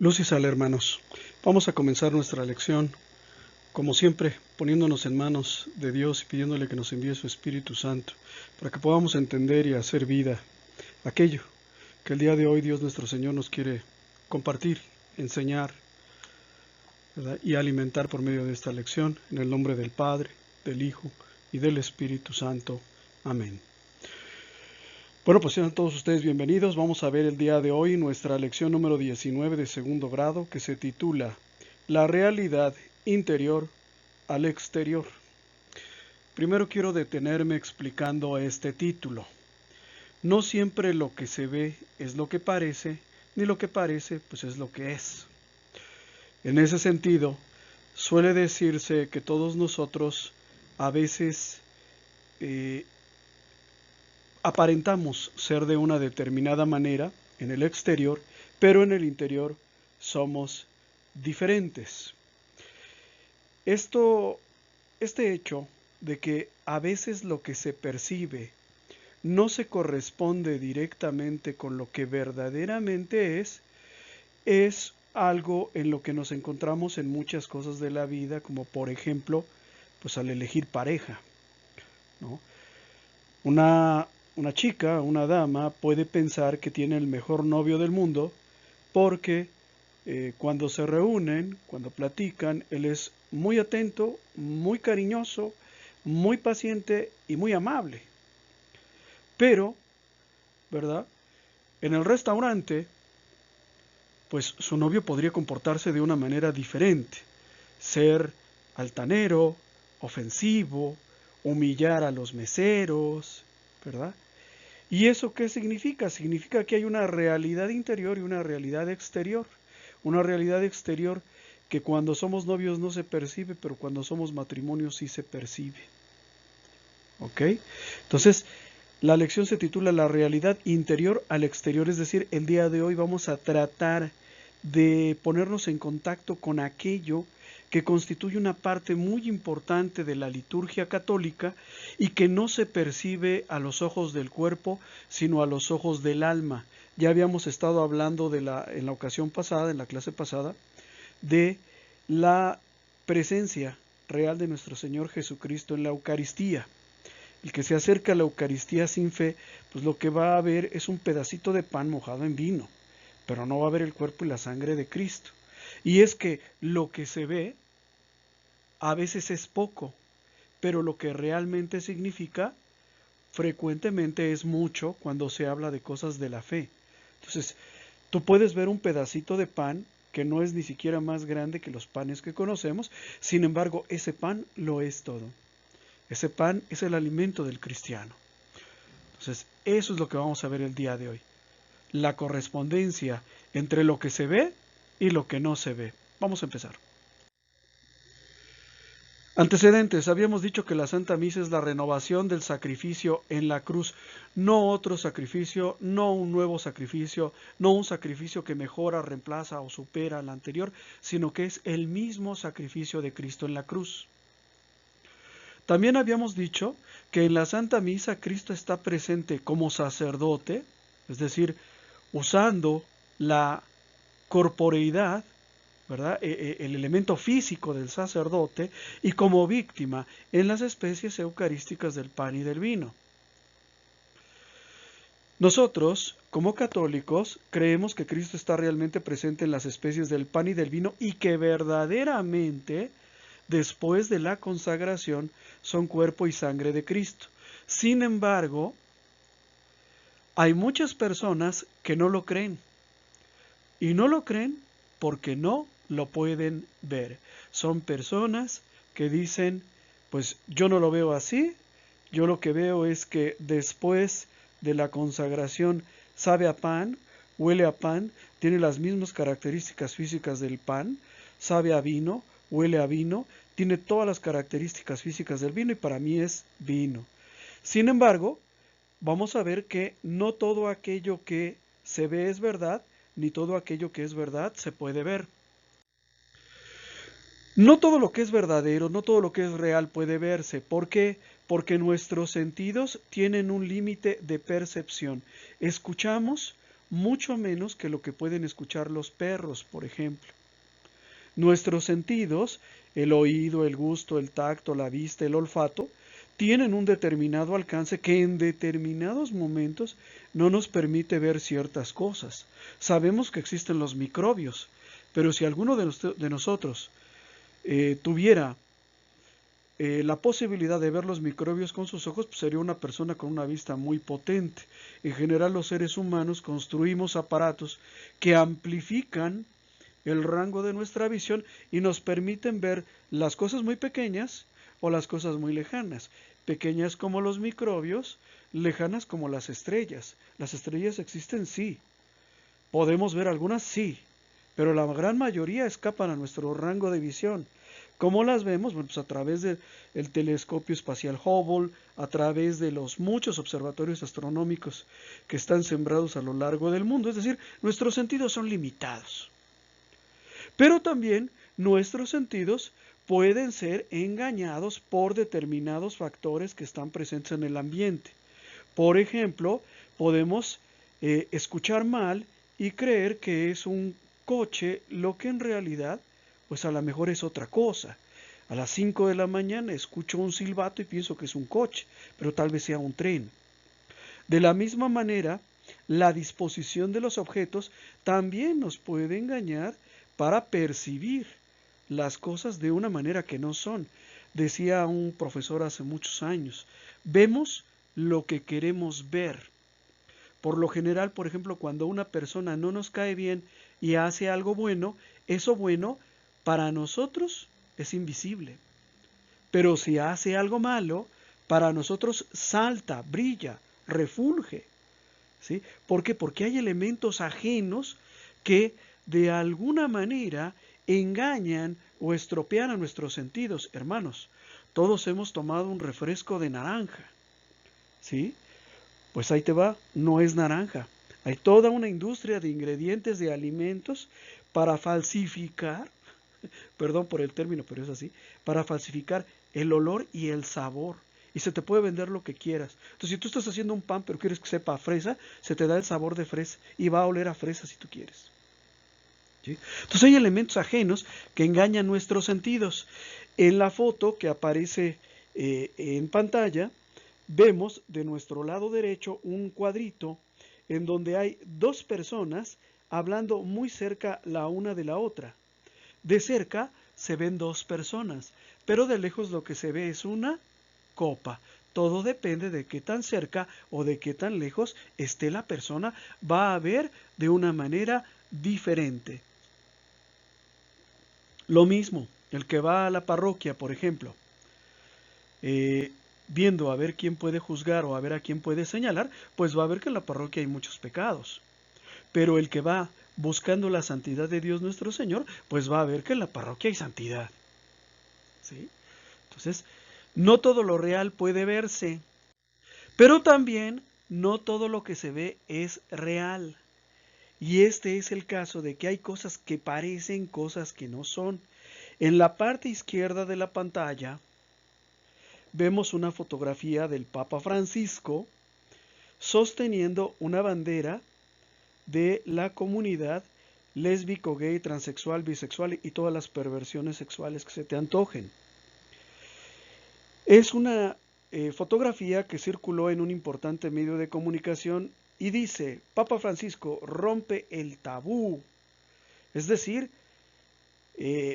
Luz y sal, hermanos. Vamos a comenzar nuestra lección, como siempre, poniéndonos en manos de Dios y pidiéndole que nos envíe su Espíritu Santo, para que podamos entender y hacer vida aquello que el día de hoy Dios nuestro Señor nos quiere compartir, enseñar, ¿verdad? Y alimentar por medio de esta lección, en el nombre del Padre, del Hijo y del Espíritu Santo. Amén. Bueno, pues sean todos ustedes bienvenidos. Vamos a ver el día de hoy nuestra lección número 19 de segundo grado, que se titula La realidad interior al exterior. Primero quiero detenerme explicando este título. No siempre lo que se ve es lo que parece, ni lo que parece pues es lo que es. En ese sentido, suele decirse que todos nosotros a veces aparentamos ser de una determinada manera en el exterior, pero en el interior somos diferentes. Este hecho de que a veces lo que se percibe no se corresponde directamente con lo que verdaderamente es algo en lo que nos encontramos en muchas cosas de la vida, como por ejemplo, pues al elegir pareja, ¿no? Una chica, una dama, puede pensar que tiene el mejor novio del mundo porque cuando se reúnen, cuando platican, él es muy atento, muy cariñoso, muy paciente y muy amable. Pero, ¿verdad? En el restaurante, pues su novio podría comportarse de una manera diferente, ser altanero, ofensivo, humillar a los meseros, ¿verdad? ¿Y eso qué significa? Significa que hay una realidad interior y una realidad exterior. Una realidad exterior que cuando somos novios no se percibe, pero cuando somos matrimonio sí se percibe. ¿Ok? Entonces, la lección se titula La realidad interior al exterior, es decir, el día de hoy vamos a tratar de ponernos en contacto con aquello que constituye una parte muy importante de la liturgia católica y que no se percibe a los ojos del cuerpo, sino a los ojos del alma. Ya habíamos estado hablando en la ocasión pasada, en la clase pasada, de la presencia real de nuestro Señor Jesucristo en la Eucaristía. El que se acerca a la Eucaristía sin fe, pues lo que va a ver es un pedacito de pan mojado en vino, pero no va a ver el cuerpo y la sangre de Cristo. Y es que lo que se ve a veces es poco, pero lo que realmente significa frecuentemente es mucho cuando se habla de cosas de la fe. Entonces, tú puedes ver un pedacito de pan que no es ni siquiera más grande que los panes que conocemos, sin embargo, ese pan lo es todo. Ese pan es el alimento del cristiano. Entonces, eso es lo que vamos a ver el día de hoy. La correspondencia entre lo que se ve y lo que no se ve. Vamos a empezar. Antecedentes. Habíamos dicho que la Santa Misa es la renovación del sacrificio en la cruz, no otro sacrificio, no un nuevo sacrificio, no un sacrificio que mejora, reemplaza o supera al anterior, sino que es el mismo sacrificio de Cristo en la cruz. También habíamos dicho que en la Santa Misa Cristo está presente como sacerdote, es decir, usando la corporeidad, ¿verdad? El elemento físico del sacerdote, y como víctima en las especies eucarísticas del pan y del vino. Nosotros, como católicos, creemos que Cristo está realmente presente en las especies del pan y del vino y que verdaderamente, después de la consagración, son cuerpo y sangre de Cristo. Sin embargo, hay muchas personas que no lo creen. Y no lo creen porque no lo pueden ver. Son personas que dicen, pues yo no lo veo así, yo lo que veo es que después de la consagración sabe a pan, huele a pan, tiene las mismas características físicas del pan, sabe a vino, huele a vino, tiene todas las características físicas del vino y para mí es vino. Sin embargo, vamos a ver que no todo aquello que se ve es verdad, ni todo aquello que es verdad se puede ver. No todo lo que es verdadero, no todo lo que es real puede verse. ¿Por qué? Porque nuestros sentidos tienen un límite de percepción. Escuchamos mucho menos que lo que pueden escuchar los perros, por ejemplo. Nuestros sentidos, el oído, el gusto, el tacto, la vista, el olfato, tienen un determinado alcance que en determinados momentos no nos permite ver ciertas cosas. Sabemos que existen los microbios, pero si alguno de nosotros tuviera la posibilidad de ver los microbios con sus ojos, pues sería una persona con una vista muy potente. En general, los seres humanos construimos aparatos que amplifican el rango de nuestra visión y nos permiten ver las cosas muy pequeñas o las cosas muy lejanas. Pequeñas como los microbios, lejanas como las estrellas. Las estrellas existen, sí. Podemos ver algunas, sí, pero la gran mayoría escapan a nuestro rango de visión. ¿Cómo las vemos? Bueno, pues a través del telescopio espacial Hubble, a través de los muchos observatorios astronómicos que están sembrados a lo largo del mundo. Es decir, nuestros sentidos son limitados. Pero también nuestros sentidos pueden ser engañados por determinados factores que están presentes en el ambiente. Por ejemplo, podemos escuchar mal y creer que es un coche, lo que en realidad, pues a lo mejor es otra cosa. A las 5 de la mañana escucho un silbato y pienso que es un coche, pero tal vez sea un tren. De la misma manera, la disposición de los objetos también nos puede engañar para percibir las cosas de una manera que no son. Decía un profesor hace muchos años, vemos lo que queremos ver. Por lo general, por ejemplo, cuando una persona no nos cae bien y hace algo bueno, eso bueno para nosotros es invisible. Pero si hace algo malo, para nosotros salta, brilla, refulge. ¿Sí? ¿Por qué? Porque hay elementos ajenos que de alguna manera engañan o estropean a nuestros sentidos. Hermanos, todos hemos tomado un refresco de naranja. ¿Sí? Pues ahí te va, no es naranja. Hay toda una industria de ingredientes de alimentos para falsificar, perdón por el término, pero es así, para falsificar el olor y el sabor. Y se te puede vender lo que quieras. Entonces, si tú estás haciendo un pan, pero quieres que sepa a fresa, se te da el sabor de fresa y va a oler a fresa si tú quieres. ¿Sí? Entonces, hay elementos ajenos que engañan nuestros sentidos. En la foto que aparece en pantalla, vemos de nuestro lado derecho un cuadrito en donde hay dos personas hablando muy cerca la una de la otra. De cerca se ven dos personas, pero de lejos lo que se ve es una copa. Todo depende de qué tan cerca o de qué tan lejos esté la persona, va a ver de una manera diferente. Lo mismo, el que va a la parroquia, por ejemplo, viendo a ver quién puede juzgar o a ver a quién puede señalar, pues va a ver que en la parroquia hay muchos pecados. Pero el que va buscando la santidad de Dios nuestro Señor, pues va a ver que en la parroquia hay santidad. ¿Sí? Entonces, no todo lo real puede verse, pero también no todo lo que se ve es real. Y este es el caso de que hay cosas que parecen, cosas que no son. En la parte izquierda de la pantalla vemos una fotografía del Papa Francisco sosteniendo una bandera de la comunidad lésbico, gay, transexual, bisexual y todas las perversiones sexuales que se te antojen. Es una fotografía que circuló en un importante medio de comunicación y dice, Papa Francisco rompe el tabú. Es decir,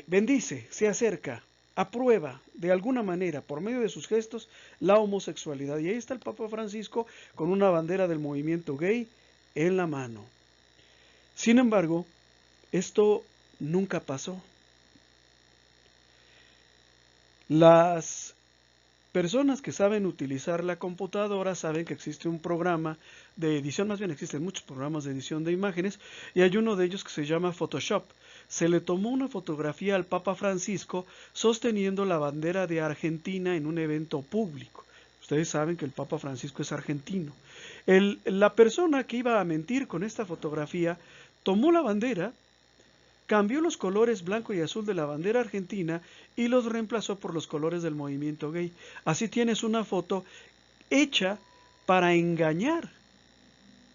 bendice, se acerca, aprueba de alguna manera, por medio de sus gestos, la homosexualidad. Y ahí está el Papa Francisco con una bandera del movimiento gay en la mano. Sin embargo, esto nunca pasó. Las personas que saben utilizar la computadora saben que existe un programa de edición, más bien existen muchos programas de edición de imágenes, y hay uno de ellos que se llama Photoshop. Se le tomó una fotografía al Papa Francisco sosteniendo la bandera de Argentina en un evento público. Ustedes saben que el Papa Francisco es argentino. La persona que iba a mentir con esta fotografía tomó la bandera, cambió los colores blanco y azul de la bandera argentina y los reemplazó por los colores del movimiento gay. Así tienes una foto hecha para engañar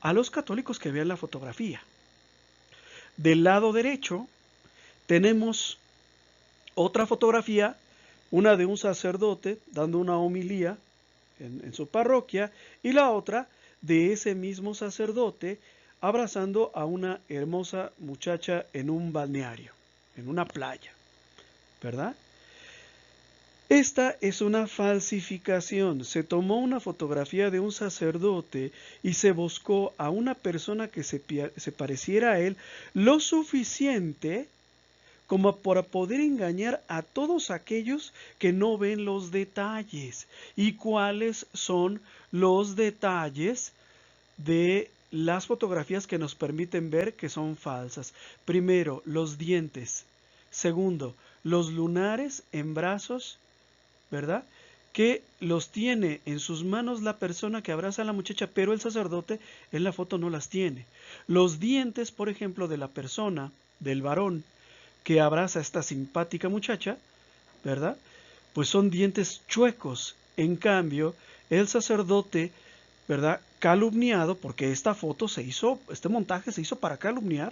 a los católicos que vean la fotografía. Del lado derecho tenemos otra fotografía, una de un sacerdote dando una homilía en su parroquia, y la otra de ese mismo sacerdote abrazando a una hermosa muchacha en un balneario, en una playa, ¿verdad? Esta es una falsificación. Se tomó una fotografía de un sacerdote y se buscó a una persona que se pareciera a él lo suficiente como para poder engañar a todos aquellos que no ven los detalles. ¿Y cuáles son los detalles de las fotografías que nos permiten ver que son falsas? Primero, los dientes. Segundo, los lunares en brazos, ¿verdad? Que los tiene en sus manos la persona que abraza a la muchacha, pero el sacerdote en la foto no las tiene. Los dientes, por ejemplo, de la persona, del varón, que abraza a esta simpática muchacha, ¿verdad? Pues son dientes chuecos. En cambio, el sacerdote, ¿verdad? Calumniado, porque esta foto se hizo, este montaje se hizo para calumniar,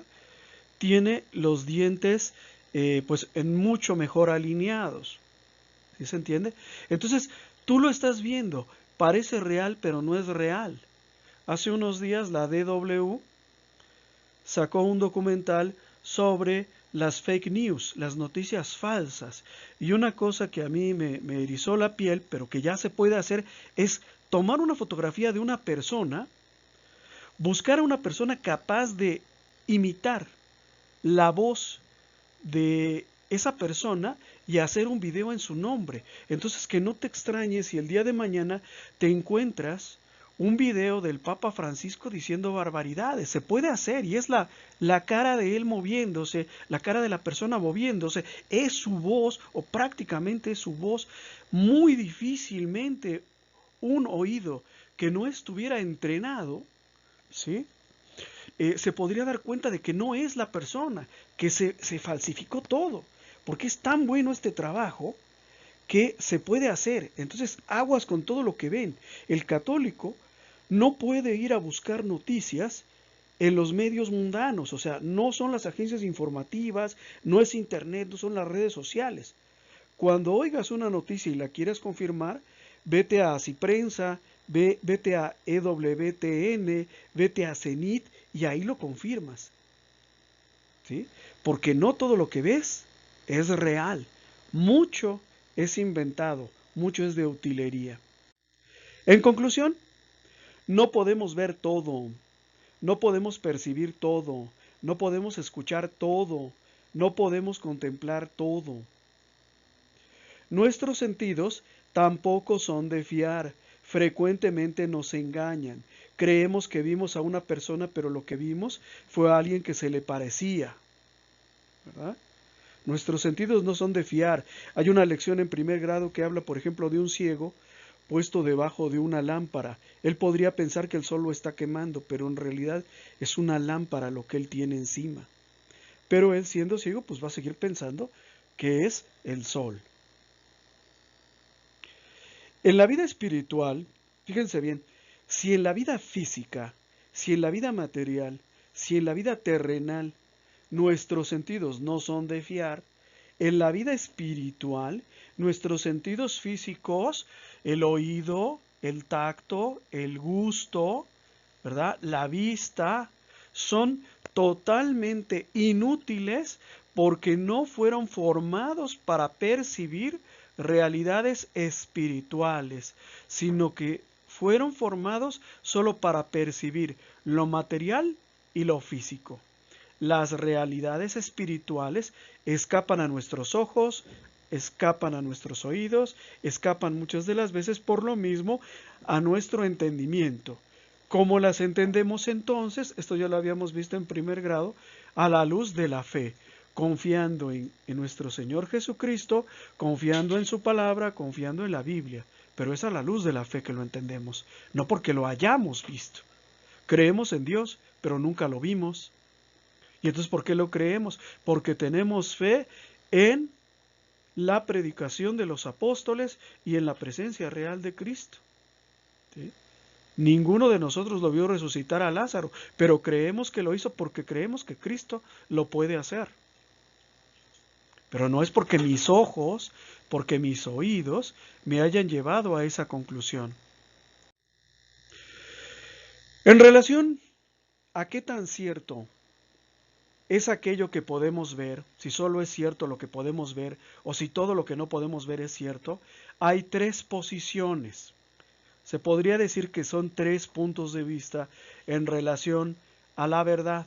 tiene los dientes pues en mucho mejor alineados. ¿Sí se entiende? Entonces, tú lo estás viendo, parece real, pero no es real. Hace unos días la DW sacó un documental sobre las fake news, las noticias falsas. Y una cosa que a mí me erizó la piel, pero que ya se puede hacer, es tomar una fotografía de una persona, buscar a una persona capaz de imitar la voz de esa persona y hacer un video en su nombre. Entonces, que no te extrañes si el día de mañana te encuentras un video del Papa Francisco diciendo barbaridades. Se puede hacer, y es la cara de él moviéndose, la cara de la persona moviéndose, es su voz, o prácticamente es su voz. Muy difícilmente un oído que no estuviera entrenado, ¿sí?, se podría dar cuenta de que no es la persona, que se falsificó todo, porque es tan bueno este trabajo que se puede hacer. Entonces, aguas con todo lo que ven. El católico no puede ir a buscar noticias en los medios mundanos, o sea, no son las agencias informativas, no es internet, no son las redes sociales. Cuando oigas una noticia y la quieras confirmar, vete a Ciprensa, vete a EWTN, vete a Cenit y ahí lo confirmas, ¿sí? Porque no todo lo que ves es real. Mucho es inventado, mucho es de utilería. En conclusión, no podemos ver todo, no podemos percibir todo, no podemos escuchar todo, no podemos contemplar todo. Nuestros sentidos tampoco son de fiar. Frecuentemente nos engañan. Creemos que vimos a una persona, pero lo que vimos fue a alguien que se le parecía, ¿verdad? Nuestros sentidos no son de fiar. Hay una lección en primer grado que habla, por ejemplo, de un ciego puesto debajo de una lámpara. Él podría pensar que el sol lo está quemando, pero en realidad es una lámpara lo que él tiene encima. Pero él, siendo ciego, pues va a seguir pensando que es el sol. En la vida espiritual, fíjense bien, si en la vida física, si en la vida material, si en la vida terrenal, nuestros sentidos no son de fiar, en la vida espiritual, nuestros sentidos físicos, el oído, el tacto, el gusto, ¿verdad?, la vista, son totalmente inútiles porque no fueron formados para percibir realidades espirituales, sino que fueron formados solo para percibir lo material y lo físico. Las realidades espirituales escapan a nuestros ojos, escapan a nuestros oídos, escapan muchas de las veces por lo mismo a nuestro entendimiento. ¿Cómo las entendemos entonces? Esto ya lo habíamos visto en primer grado, a la luz de la fe, confiando en nuestro Señor Jesucristo, confiando en su palabra, confiando en la Biblia. Pero es a la luz de la fe que lo entendemos, no porque lo hayamos visto. Creemos en Dios, pero nunca lo vimos. ¿Y entonces por qué lo creemos? Porque tenemos fe en la predicación de los apóstoles y en la presencia real de Cristo, ¿sí? Ninguno de nosotros lo vio resucitar a Lázaro, pero creemos que lo hizo porque creemos que Cristo lo puede hacer. Pero no es porque mis ojos, porque mis oídos me hayan llevado a esa conclusión. En relación a qué tan cierto es aquello que podemos ver, si solo es cierto lo que podemos ver o si todo lo que no podemos ver es cierto, hay tres posiciones. Se podría decir que son tres puntos de vista en relación a la verdad.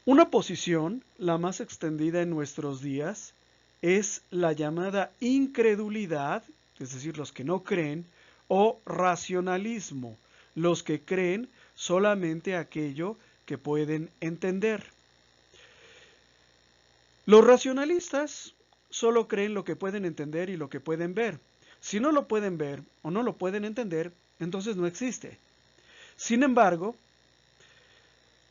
Una posición, la más extendida en nuestros días, es la llamada incredulidad, es decir, los que no creen, o racionalismo, los que creen solamente aquello que pueden entender. Los racionalistas solo creen lo que pueden entender y lo que pueden ver. Si no lo pueden ver o no lo pueden entender, entonces no existe. Sin embargo,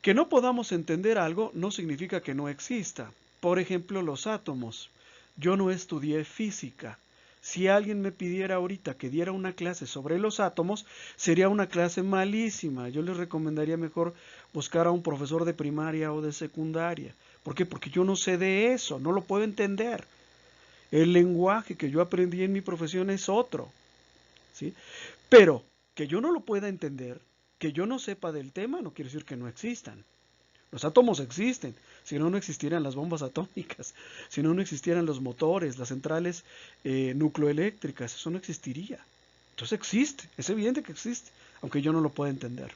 que no podamos entender algo no significa que no exista. Por ejemplo, los átomos. Yo no estudié física. Si alguien me pidiera ahorita que diera una clase sobre los átomos, sería una clase malísima. Yo les recomendaría mejor buscar a un profesor de primaria o de secundaria. ¿Por qué? Porque yo no sé de eso, no lo puedo entender. El lenguaje que yo aprendí en mi profesión es otro, ¿sí? Pero que yo no lo pueda entender, que yo no sepa del tema, no quiere decir que no existan. Los átomos existen, si no, no existieran las bombas atómicas, si no, no existieran los motores, las centrales nucleoeléctricas, eso no existiría. Entonces existe, es evidente que existe, aunque yo no lo pueda entender.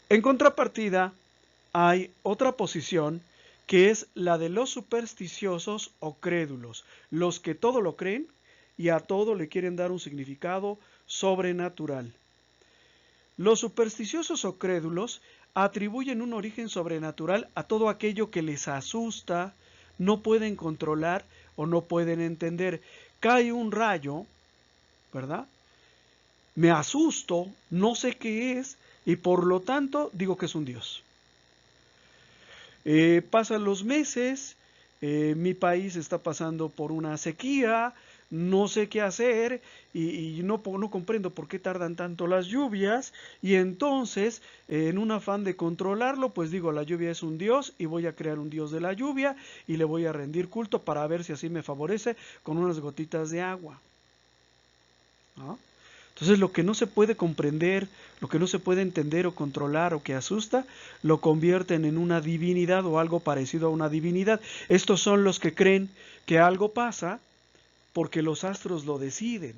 En contrapartida, hay otra posición que es la de los supersticiosos o crédulos, los que todo lo creen y a todo le quieren dar un significado sobrenatural. Los supersticiosos o crédulos atribuyen un origen sobrenatural a todo aquello que les asusta, no pueden controlar o no pueden entender. Cae un rayo, ¿verdad? Me asusto, no sé qué es y por lo tanto digo que es un dios. Pasan los meses, mi país está pasando por una sequía, no sé qué hacer y no comprendo por qué tardan tanto las lluvias y entonces en un afán de controlarlo pues digo la lluvia es un dios y voy a crear un dios de la lluvia y le voy a rendir culto para ver si así me favorece con unas gotitas de agua, ¿no? Entonces lo que no se puede comprender, lo que no se puede entender o controlar o que asusta, lo convierten en una divinidad o algo parecido a una divinidad. Estos son los que creen que algo pasa porque los astros lo deciden.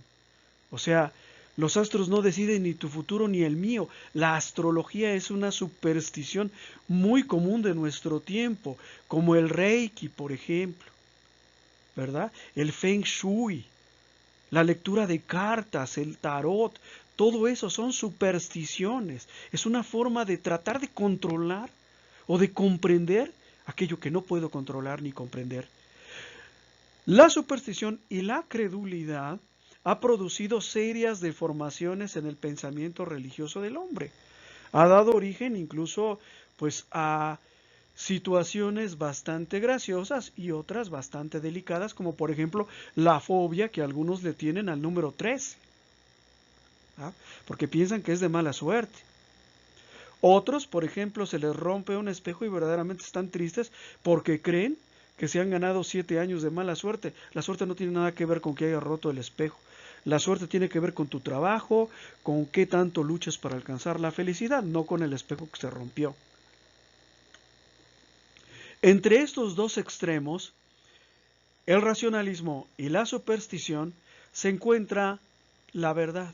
O sea, los astros no deciden ni tu futuro ni el mío. La astrología es una superstición muy común de nuestro tiempo, como el Reiki, por ejemplo, ¿verdad? El Feng Shui. La lectura de cartas, el tarot, todo eso son supersticiones. Es una forma de tratar de controlar o de comprender aquello que no puedo controlar ni comprender. La superstición y la credulidad ha producido serias deformaciones en el pensamiento religioso del hombre. Ha dado origen incluso pues a situaciones bastante graciosas y otras bastante delicadas, como por ejemplo la fobia que algunos le tienen al número 13, ¿ah? Porque piensan que es de mala suerte. Otros, por ejemplo, se les rompe un espejo y verdaderamente están tristes porque creen que se han ganado 7 años de mala suerte. La suerte no tiene nada que ver con que haya roto el espejo. La suerte tiene que ver con tu trabajo, con qué tanto luchas para alcanzar la felicidad, no con el espejo que se rompió. Entre estos dos extremos, el racionalismo y la superstición, se encuentra la verdad.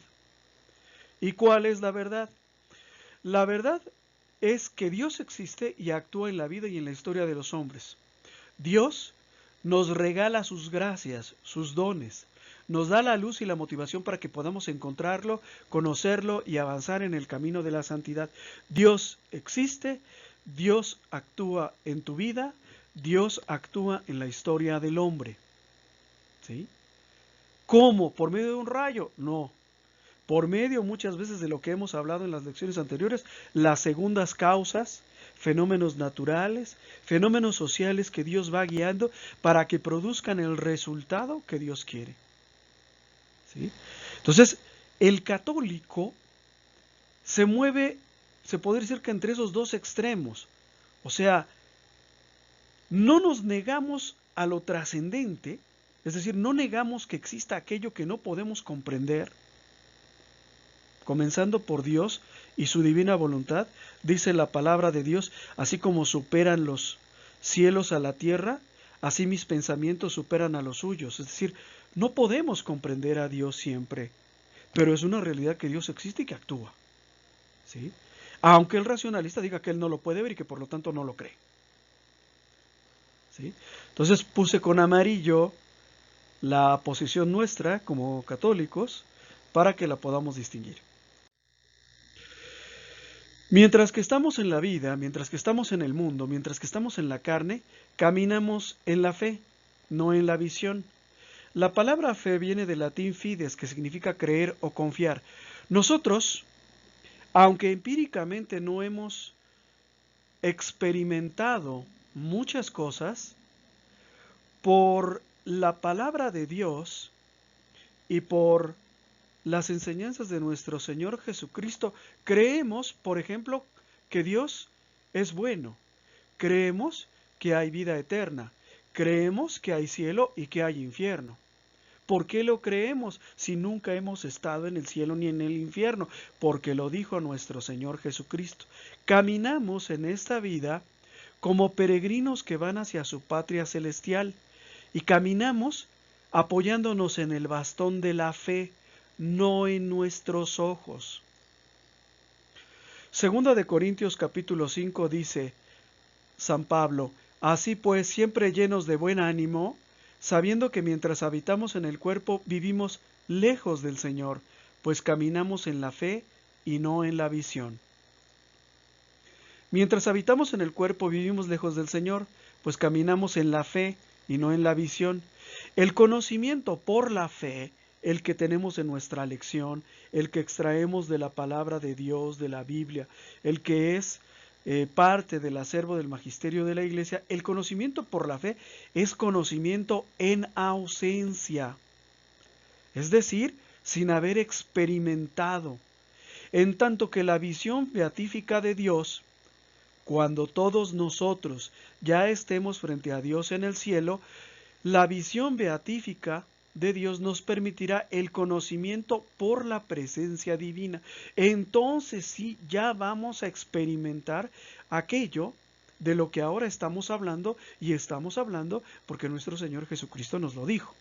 ¿Y cuál es la verdad? La verdad es que Dios existe y actúa en la vida y en la historia de los hombres. Dios nos regala sus gracias, sus dones, nos da la luz y la motivación para que podamos encontrarlo, conocerlo y avanzar en el camino de la santidad. Dios existe, Dios actúa en tu vida, Dios actúa en la historia del hombre. ¿Sí? ¿Cómo? ¿Por medio de un rayo? No. Por medio muchas veces de lo que hemos hablado en las lecciones anteriores, las segundas causas, fenómenos naturales, fenómenos sociales que Dios va guiando para que produzcan el resultado que Dios quiere. ¿Sí? Entonces, el católico se mueve, se podría decir que entre esos dos extremos. O sea, no nos negamos a lo trascendente, es decir, no negamos que exista aquello que no podemos comprender, comenzando por Dios y su divina voluntad. Dice la palabra de Dios: así como superan los cielos a la tierra, así mis pensamientos superan a los suyos. Es decir, no podemos comprender a Dios siempre, pero es una realidad que Dios existe y que actúa, ¿sí? Aunque el racionalista diga que él no lo puede ver y que por lo tanto no lo cree, ¿sí? Entonces puse con amarillo la posición nuestra como católicos para que la podamos distinguir. Mientras que estamos en la vida, mientras que estamos en el mundo, mientras que estamos en la carne, caminamos en la fe, no en la visión. La palabra fe viene del latín fides, que significa creer o confiar. Nosotros, aunque empíricamente no hemos experimentado muchas cosas, por la palabra de Dios y por las enseñanzas de nuestro Señor Jesucristo, creemos, por ejemplo, que Dios es bueno. Creemos que hay vida eterna. Creemos que hay cielo y que hay infierno. ¿Por qué lo creemos si nunca hemos estado en el cielo ni en el infierno? Porque lo dijo nuestro Señor Jesucristo. Caminamos en esta vida como peregrinos que van hacia su patria celestial y caminamos apoyándonos en el bastón de la fe, no en nuestros ojos. Segunda de Corintios capítulo 5 dice San Pablo: así pues, siempre llenos de buen ánimo, sabiendo que mientras habitamos en el cuerpo vivimos lejos del Señor, pues caminamos en la fe y no en la visión. Mientras habitamos en el cuerpo vivimos lejos del Señor, pues caminamos en la fe y no en la visión. El conocimiento por la fe, el que tenemos en nuestra lección, el que extraemos de la palabra de Dios, de la Biblia, el que es parte del acervo del magisterio de la Iglesia, el conocimiento por la fe es conocimiento en ausencia, es decir, sin haber experimentado. En tanto que la visión beatífica de Dios, cuando todos nosotros ya estemos frente a Dios en el cielo, la visión beatífica de Dios nos permitirá el conocimiento por la presencia divina. Entonces sí, ya vamos a experimentar aquello de lo que ahora estamos hablando, y estamos hablando porque nuestro Señor Jesucristo nos lo dijo.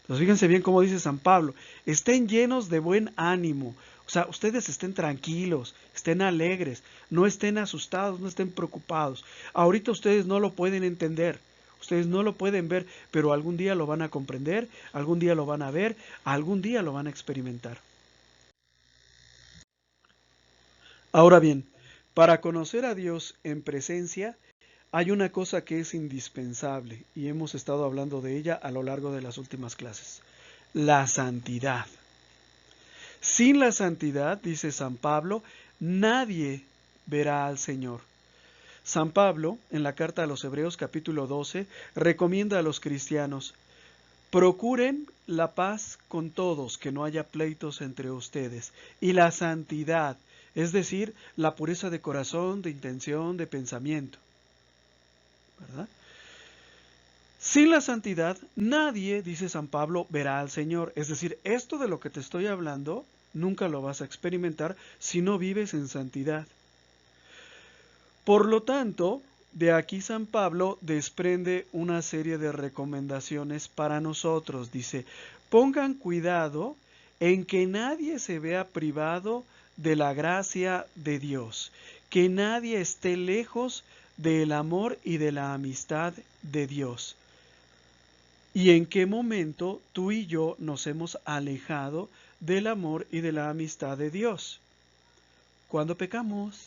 Entonces fíjense bien cómo dice San Pablo: estén llenos de buen ánimo. O sea, ustedes estén tranquilos, estén alegres, no estén asustados, no estén preocupados. Ahorita ustedes no lo pueden entender, ustedes no lo pueden ver, pero algún día lo van a comprender, algún día lo van a ver, algún día lo van a experimentar. Ahora bien, para conocer a Dios en presencia, hay una cosa que es indispensable, y hemos estado hablando de ella a lo largo de las últimas clases: la santidad. Sin la santidad, dice San Pablo, nadie verá al Señor. San Pablo, en la carta a los Hebreos capítulo 12, recomienda a los cristianos: procuren la paz con todos, que no haya pleitos entre ustedes, y la santidad, es decir, la pureza de corazón, de intención, de pensamiento, ¿verdad? Sin la santidad, nadie, dice San Pablo, verá al Señor. Es decir, esto de lo que te estoy hablando, nunca lo vas a experimentar si no vives en santidad. Por lo tanto, de aquí San Pablo desprende una serie de recomendaciones para nosotros. Dice: pongan cuidado en que nadie se vea privado de la gracia de Dios, que nadie esté lejos del amor y de la amistad de Dios. ¿Y en qué momento tú y yo nos hemos alejado del amor y de la amistad de Dios? Cuando pecamos,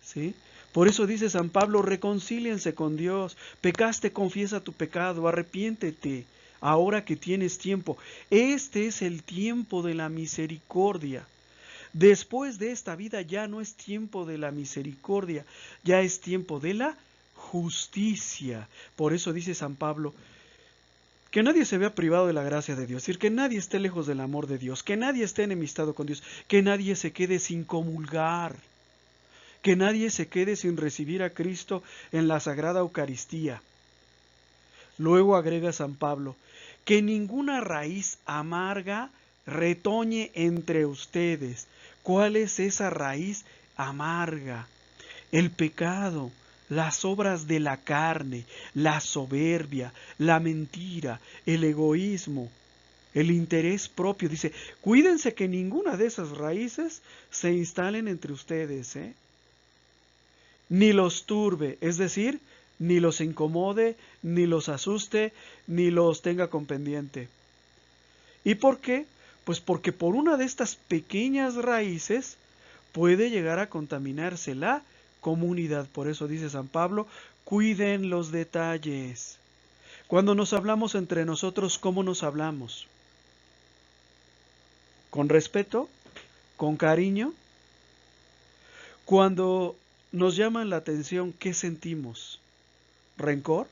¿sí? Por eso dice San Pablo: reconcíliense con Dios. Pecaste, confiesa tu pecado, arrepiéntete, ahora que tienes tiempo. Este es el tiempo de la misericordia. Después de esta vida ya no es tiempo de la misericordia, ya es tiempo de la justicia. Por eso dice San Pablo Que nadie se vea privado de la gracia de Dios, es decir, que nadie esté lejos del amor de Dios, que nadie esté enemistado con Dios, que nadie se quede sin comulgar, que nadie se quede sin recibir a Cristo en la Sagrada Eucaristía. Luego agrega San Pablo, que ninguna raíz amarga retoñe entre ustedes. ¿Cuál es esa raíz amarga? El pecado, las obras de la carne, la soberbia, la mentira, el egoísmo, el interés propio. Dice, cuídense que ninguna de esas raíces se instalen entre ustedes, ni los turbe, es decir, ni los incomode, ni los asuste, ni los tenga con pendiente. ¿Y por qué? Pues porque por una de estas pequeñas raíces puede llegar a contaminarse la comunidad. Por eso dice San Pablo, cuiden los detalles. Cuando nos hablamos entre nosotros, ¿cómo nos hablamos? ¿Con respeto? ¿Con cariño? Cuando nos llaman la atención, ¿qué sentimos? ¿Rencor?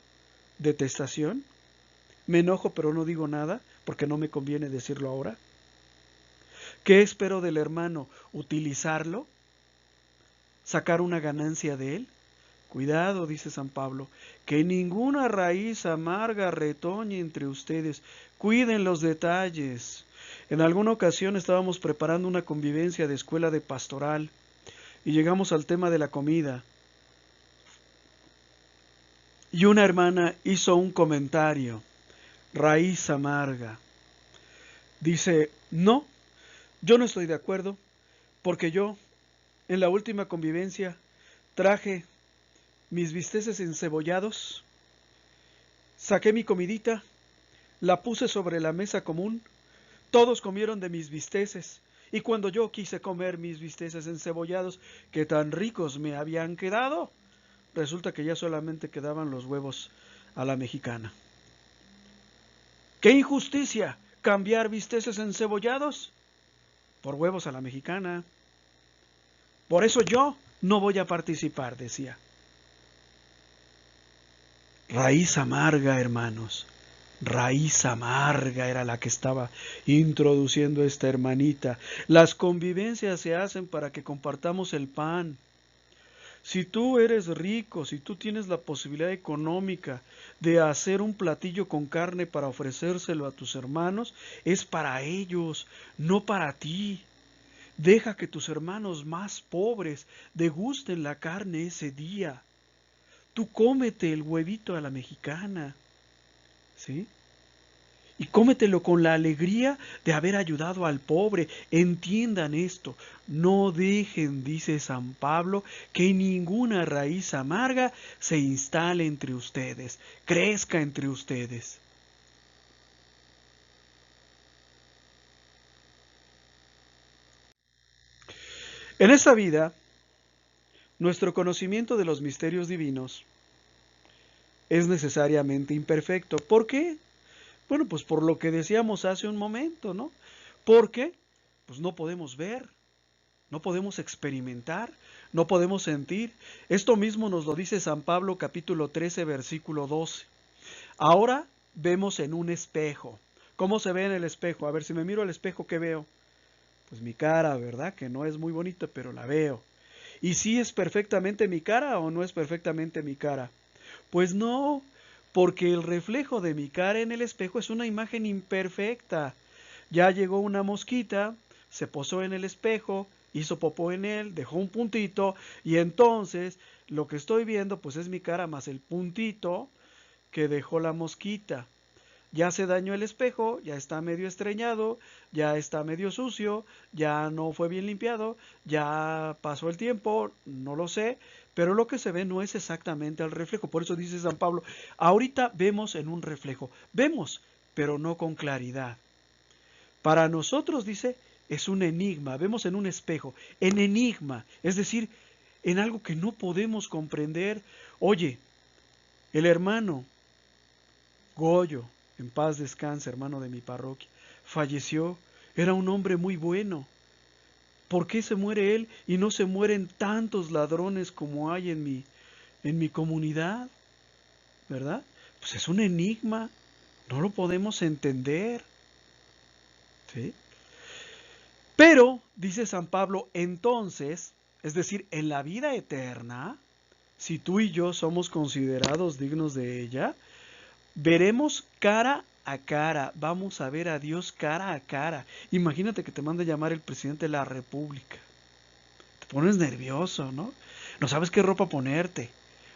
¿Detestación? ¿Me enojo pero no digo nada porque no me conviene decirlo ahora? ¿Qué espero del hermano? ¿Utilizarlo? ¿Sacar una ganancia de él? Cuidado, dice San Pablo, que ninguna raíz amarga retoñe entre ustedes. Cuiden los detalles. En alguna ocasión estábamos preparando una convivencia de escuela de pastoral y llegamos al tema de la comida. Y una hermana hizo un comentario, raíz amarga. Dice, no, yo no estoy de acuerdo, porque yo, en la última convivencia, traje mis bisteces encebollados, saqué mi comidita, la puse sobre la mesa común, todos comieron de mis bisteces, y cuando yo quise comer mis bisteces encebollados, que tan ricos me habían quedado, resulta que ya solamente quedaban los huevos a la mexicana. ¡Qué injusticia! ¿Cambiar bisteces encebollados por huevos a la mexicana? Por eso yo no voy a participar, decía. Raíz amarga, hermanos. Raíz amarga era la que estaba introduciendo esta hermanita. Las convivencias se hacen para que compartamos el pan. Si tú eres rico, si tú tienes la posibilidad económica de hacer un platillo con carne para ofrecérselo a tus hermanos, es para ellos, no para ti. Deja que tus hermanos más pobres degusten la carne ese día. Tú cómete el huevito a la mexicana, ¿sí? Y cómetelo con la alegría de haber ayudado al pobre. Entiendan esto. No dejen, dice San Pablo, que ninguna raíz amarga se instale entre ustedes, crezca entre ustedes. En esta vida, nuestro conocimiento de los misterios divinos es necesariamente imperfecto. ¿Por qué? Bueno, pues por lo que decíamos hace un momento, ¿no? Porque pues no podemos ver, no podemos experimentar, no podemos sentir. Esto mismo nos lo dice San Pablo capítulo 13, versículo 12. Ahora vemos en un espejo. ¿Cómo se ve en el espejo? A ver, si me miro al espejo, ¿qué veo? Pues mi cara, ¿verdad? Que no es muy bonita, pero la veo. ¿Y si es perfectamente mi cara o no es perfectamente mi cara? Pues no, porque el reflejo de mi cara en el espejo es una imagen imperfecta. Ya llegó una mosquita, se posó en el espejo, hizo popó en él, dejó un puntito, y entonces lo que estoy viendo pues es mi cara más el puntito que dejó la mosquita. Ya se dañó el espejo, ya está medio estreñado, ya está medio sucio, ya no fue bien limpiado, ya pasó el tiempo, no lo sé, pero lo que se ve no es exactamente el reflejo. Por eso dice San Pablo, ahorita vemos en un reflejo, vemos, pero no con claridad. Para nosotros, dice, es un enigma, vemos en un espejo, en enigma, es decir, en algo que no podemos comprender. Oye, el hermano Goyo, en paz descanse, hermano de mi parroquia, falleció, era un hombre muy bueno. ¿Por qué se muere él y no se mueren tantos ladrones como hay en mi comunidad? ¿Verdad? Pues es un enigma. No lo podemos entender. ¿Sí? Pero, dice San Pablo, entonces, es decir, en la vida eterna, si tú y yo somos considerados dignos de ella, veremos cara a cara, vamos a ver a Dios cara a cara. Imagínate que te manda a llamar el presidente de la República. Te pones nervioso, ¿no? No sabes qué ropa ponerte,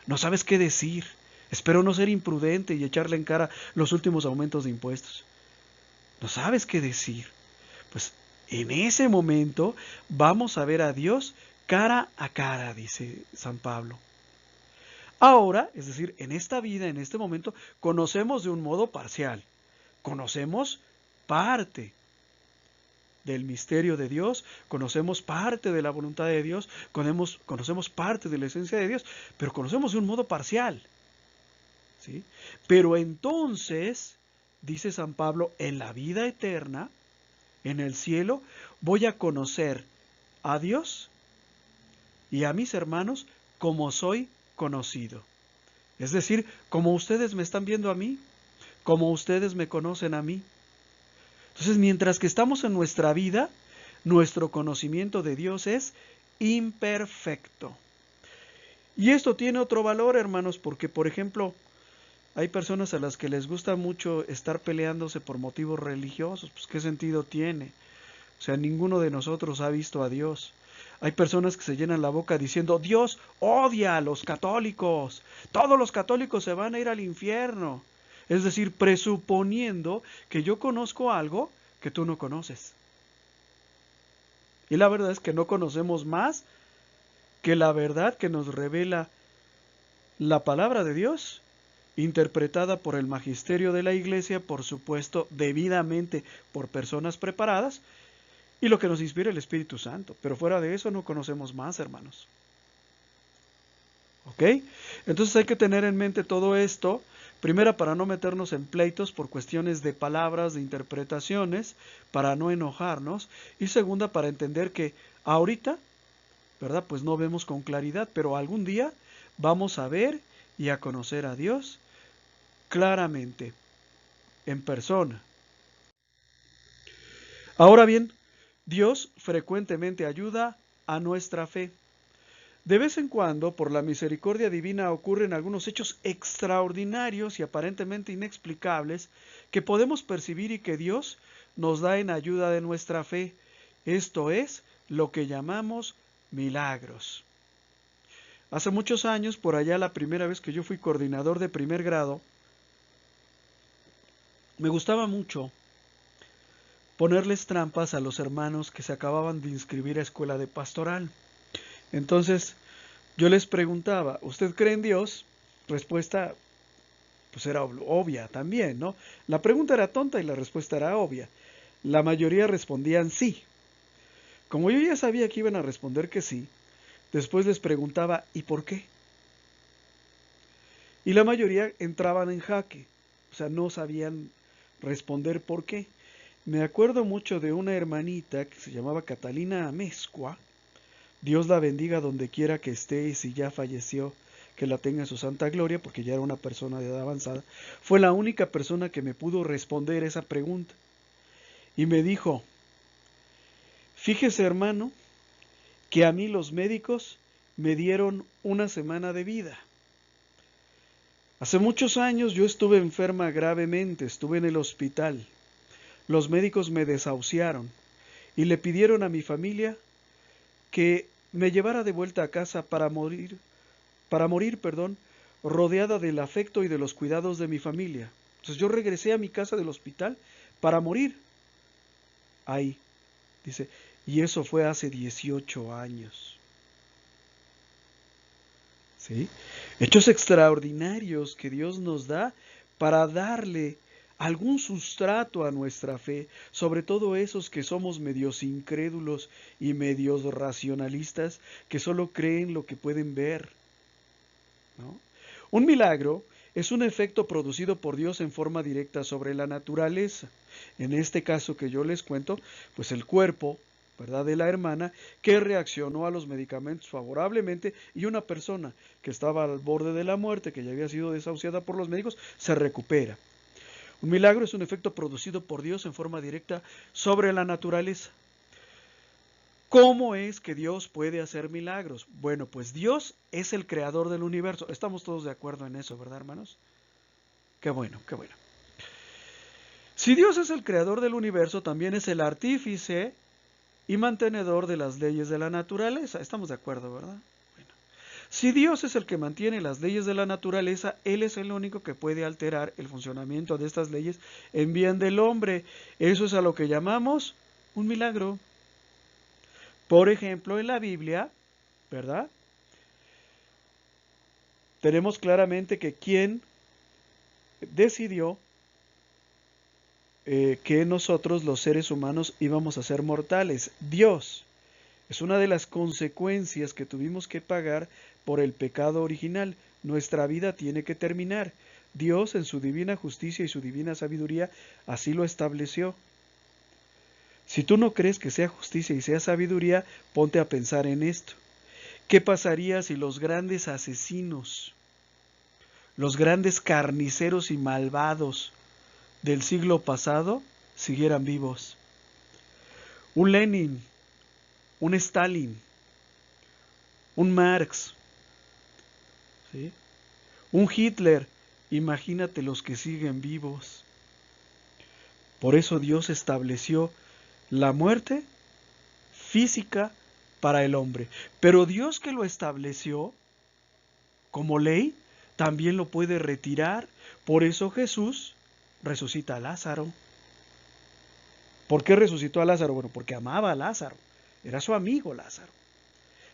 no sabes qué decir. Espero no ser imprudente y echarle en cara los últimos aumentos de impuestos. No sabes qué decir. Pues en ese momento vamos a ver a Dios cara a cara, dice San Pablo. Ahora, es decir, en esta vida, en este momento, conocemos de un modo parcial. Conocemos parte del misterio de Dios, conocemos parte de la voluntad de Dios, conocemos parte de la esencia de Dios, pero conocemos de un modo parcial. ¿Sí? Pero entonces, dice San Pablo, en la vida eterna, en el cielo, voy a conocer a Dios y a mis hermanos como soy conocido. Es decir, como ustedes me están viendo a mí, como ustedes me conocen a mí. Entonces, mientras que estamos en nuestra vida, nuestro conocimiento de Dios es imperfecto. Y esto tiene otro valor, hermanos, porque, por ejemplo, hay personas a las que les gusta mucho estar peleándose por motivos religiosos. Pues, ¿qué sentido tiene? O sea, ninguno de nosotros ha visto a Dios. Hay personas que se llenan la boca diciendo, Dios odia a los católicos, todos los católicos se van a ir al infierno. Es decir, presuponiendo que yo conozco algo que tú no conoces. Y la verdad es que no conocemos más que la verdad que nos revela la palabra de Dios, interpretada por el magisterio de la Iglesia, por supuesto, debidamente por personas preparadas, y lo que nos inspira el Espíritu Santo. Pero fuera de eso no conocemos más, hermanos. ¿Ok? Entonces hay que tener en mente todo esto. Primera, para no meternos en pleitos por cuestiones de palabras, de interpretaciones, para no enojarnos. Y segunda, para entender que ahorita, ¿verdad? Pues no vemos con claridad, pero algún día vamos a ver y a conocer a Dios claramente, en persona. Ahora bien, Dios frecuentemente ayuda a nuestra fe. De vez en cuando, por la misericordia divina, ocurren algunos hechos extraordinarios y aparentemente inexplicables que podemos percibir y que Dios nos da en ayuda de nuestra fe. Esto es lo que llamamos milagros. Hace muchos años, por allá la primera vez que yo fui coordinador de primer grado, me gustaba mucho ponerles trampas a los hermanos que se acababan de inscribir a escuela de pastoral. Entonces, yo les preguntaba, ¿usted cree en Dios? Respuesta, pues era obvia también, ¿no? La pregunta era tonta y la respuesta era obvia. La mayoría respondían sí. Como yo ya sabía que iban a responder que sí, después les preguntaba, ¿y por qué? Y la mayoría entraban en jaque, o sea, no sabían responder por qué. Me acuerdo mucho de una hermanita que se llamaba Catalina Amezcua, Dios la bendiga donde quiera que esté y si ya falleció, que la tenga en su santa gloria, porque ya era una persona de edad avanzada. Fue la única persona que me pudo responder esa pregunta. Y me dijo, fíjese hermano, que a mí los médicos me dieron una semana de vida. Hace muchos años yo estuve enferma gravemente, estuve en el hospital. Los médicos me desahuciaron y le pidieron a mi familia que me llevara de vuelta a casa para morir, rodeada del afecto y de los cuidados de mi familia. Entonces yo regresé a mi casa del hospital para morir ahí, dice, y eso fue hace 18 años. ¿Sí? Hechos extraordinarios que Dios nos da para darle algún sustrato a nuestra fe, sobre todo esos que somos medios incrédulos y medios racionalistas, que solo creen lo que pueden ver, ¿no? Un milagro es un efecto producido por Dios en forma directa sobre la naturaleza. En este caso que yo les cuento, pues el cuerpo, ¿verdad?, de la hermana, que reaccionó a los medicamentos favorablemente, y una persona que estaba al borde de la muerte, que ya había sido desahuciada por los médicos, se recupera. Un milagro es un efecto producido por Dios en forma directa sobre la naturaleza. ¿Cómo es que Dios puede hacer milagros? Bueno, pues Dios es el creador del universo. Estamos todos de acuerdo en eso, ¿verdad, hermanos? Qué bueno, qué bueno. Si Dios es el creador del universo, también es el artífice y mantenedor de las leyes de la naturaleza. Estamos de acuerdo, ¿verdad? Bueno. Si Dios es el que mantiene las leyes de la naturaleza, Él es el único que puede alterar el funcionamiento de estas leyes en bien del hombre. Eso es a lo que llamamos un milagro. Por ejemplo, en la Biblia, ¿verdad? Tenemos claramente que quien decidió que nosotros los seres humanos íbamos a ser mortales. Dios. Es una de las consecuencias que tuvimos que pagar por el pecado original. Nuestra vida tiene que terminar. Dios, en su divina justicia y su divina sabiduría, así lo estableció. Si tú no crees que sea justicia y sea sabiduría, ponte a pensar en esto. ¿Qué pasaría si los grandes asesinos, los grandes carniceros y malvados del siglo pasado siguieran vivos? Un Lenin, un Stalin, un Marx, ¿sí? Un Hitler, imagínate los que siguen vivos. Por eso Dios estableció la muerte física para el hombre. Pero Dios que lo estableció como ley, también lo puede retirar. Por eso Jesús resucita a Lázaro. ¿Por qué resucitó a Lázaro? Bueno, porque amaba a Lázaro. Era su amigo Lázaro.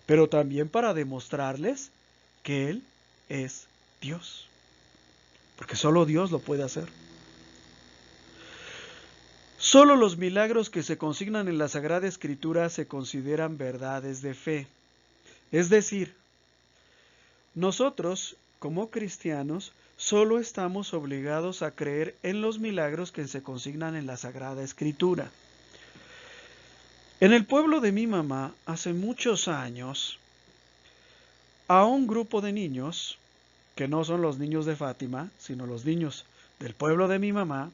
Pero también para demostrarles que Él es Dios. Porque solo Dios lo puede hacer. Solo los milagros que se consignan en la Sagrada Escritura se consideran verdades de fe. Es decir, nosotros, como cristianos, solo estamos obligados a creer en los milagros que se consignan en la Sagrada Escritura. En el pueblo de mi mamá, hace muchos años, a un grupo de niños, que no son los niños de Fátima, sino los niños del pueblo de mi mamá,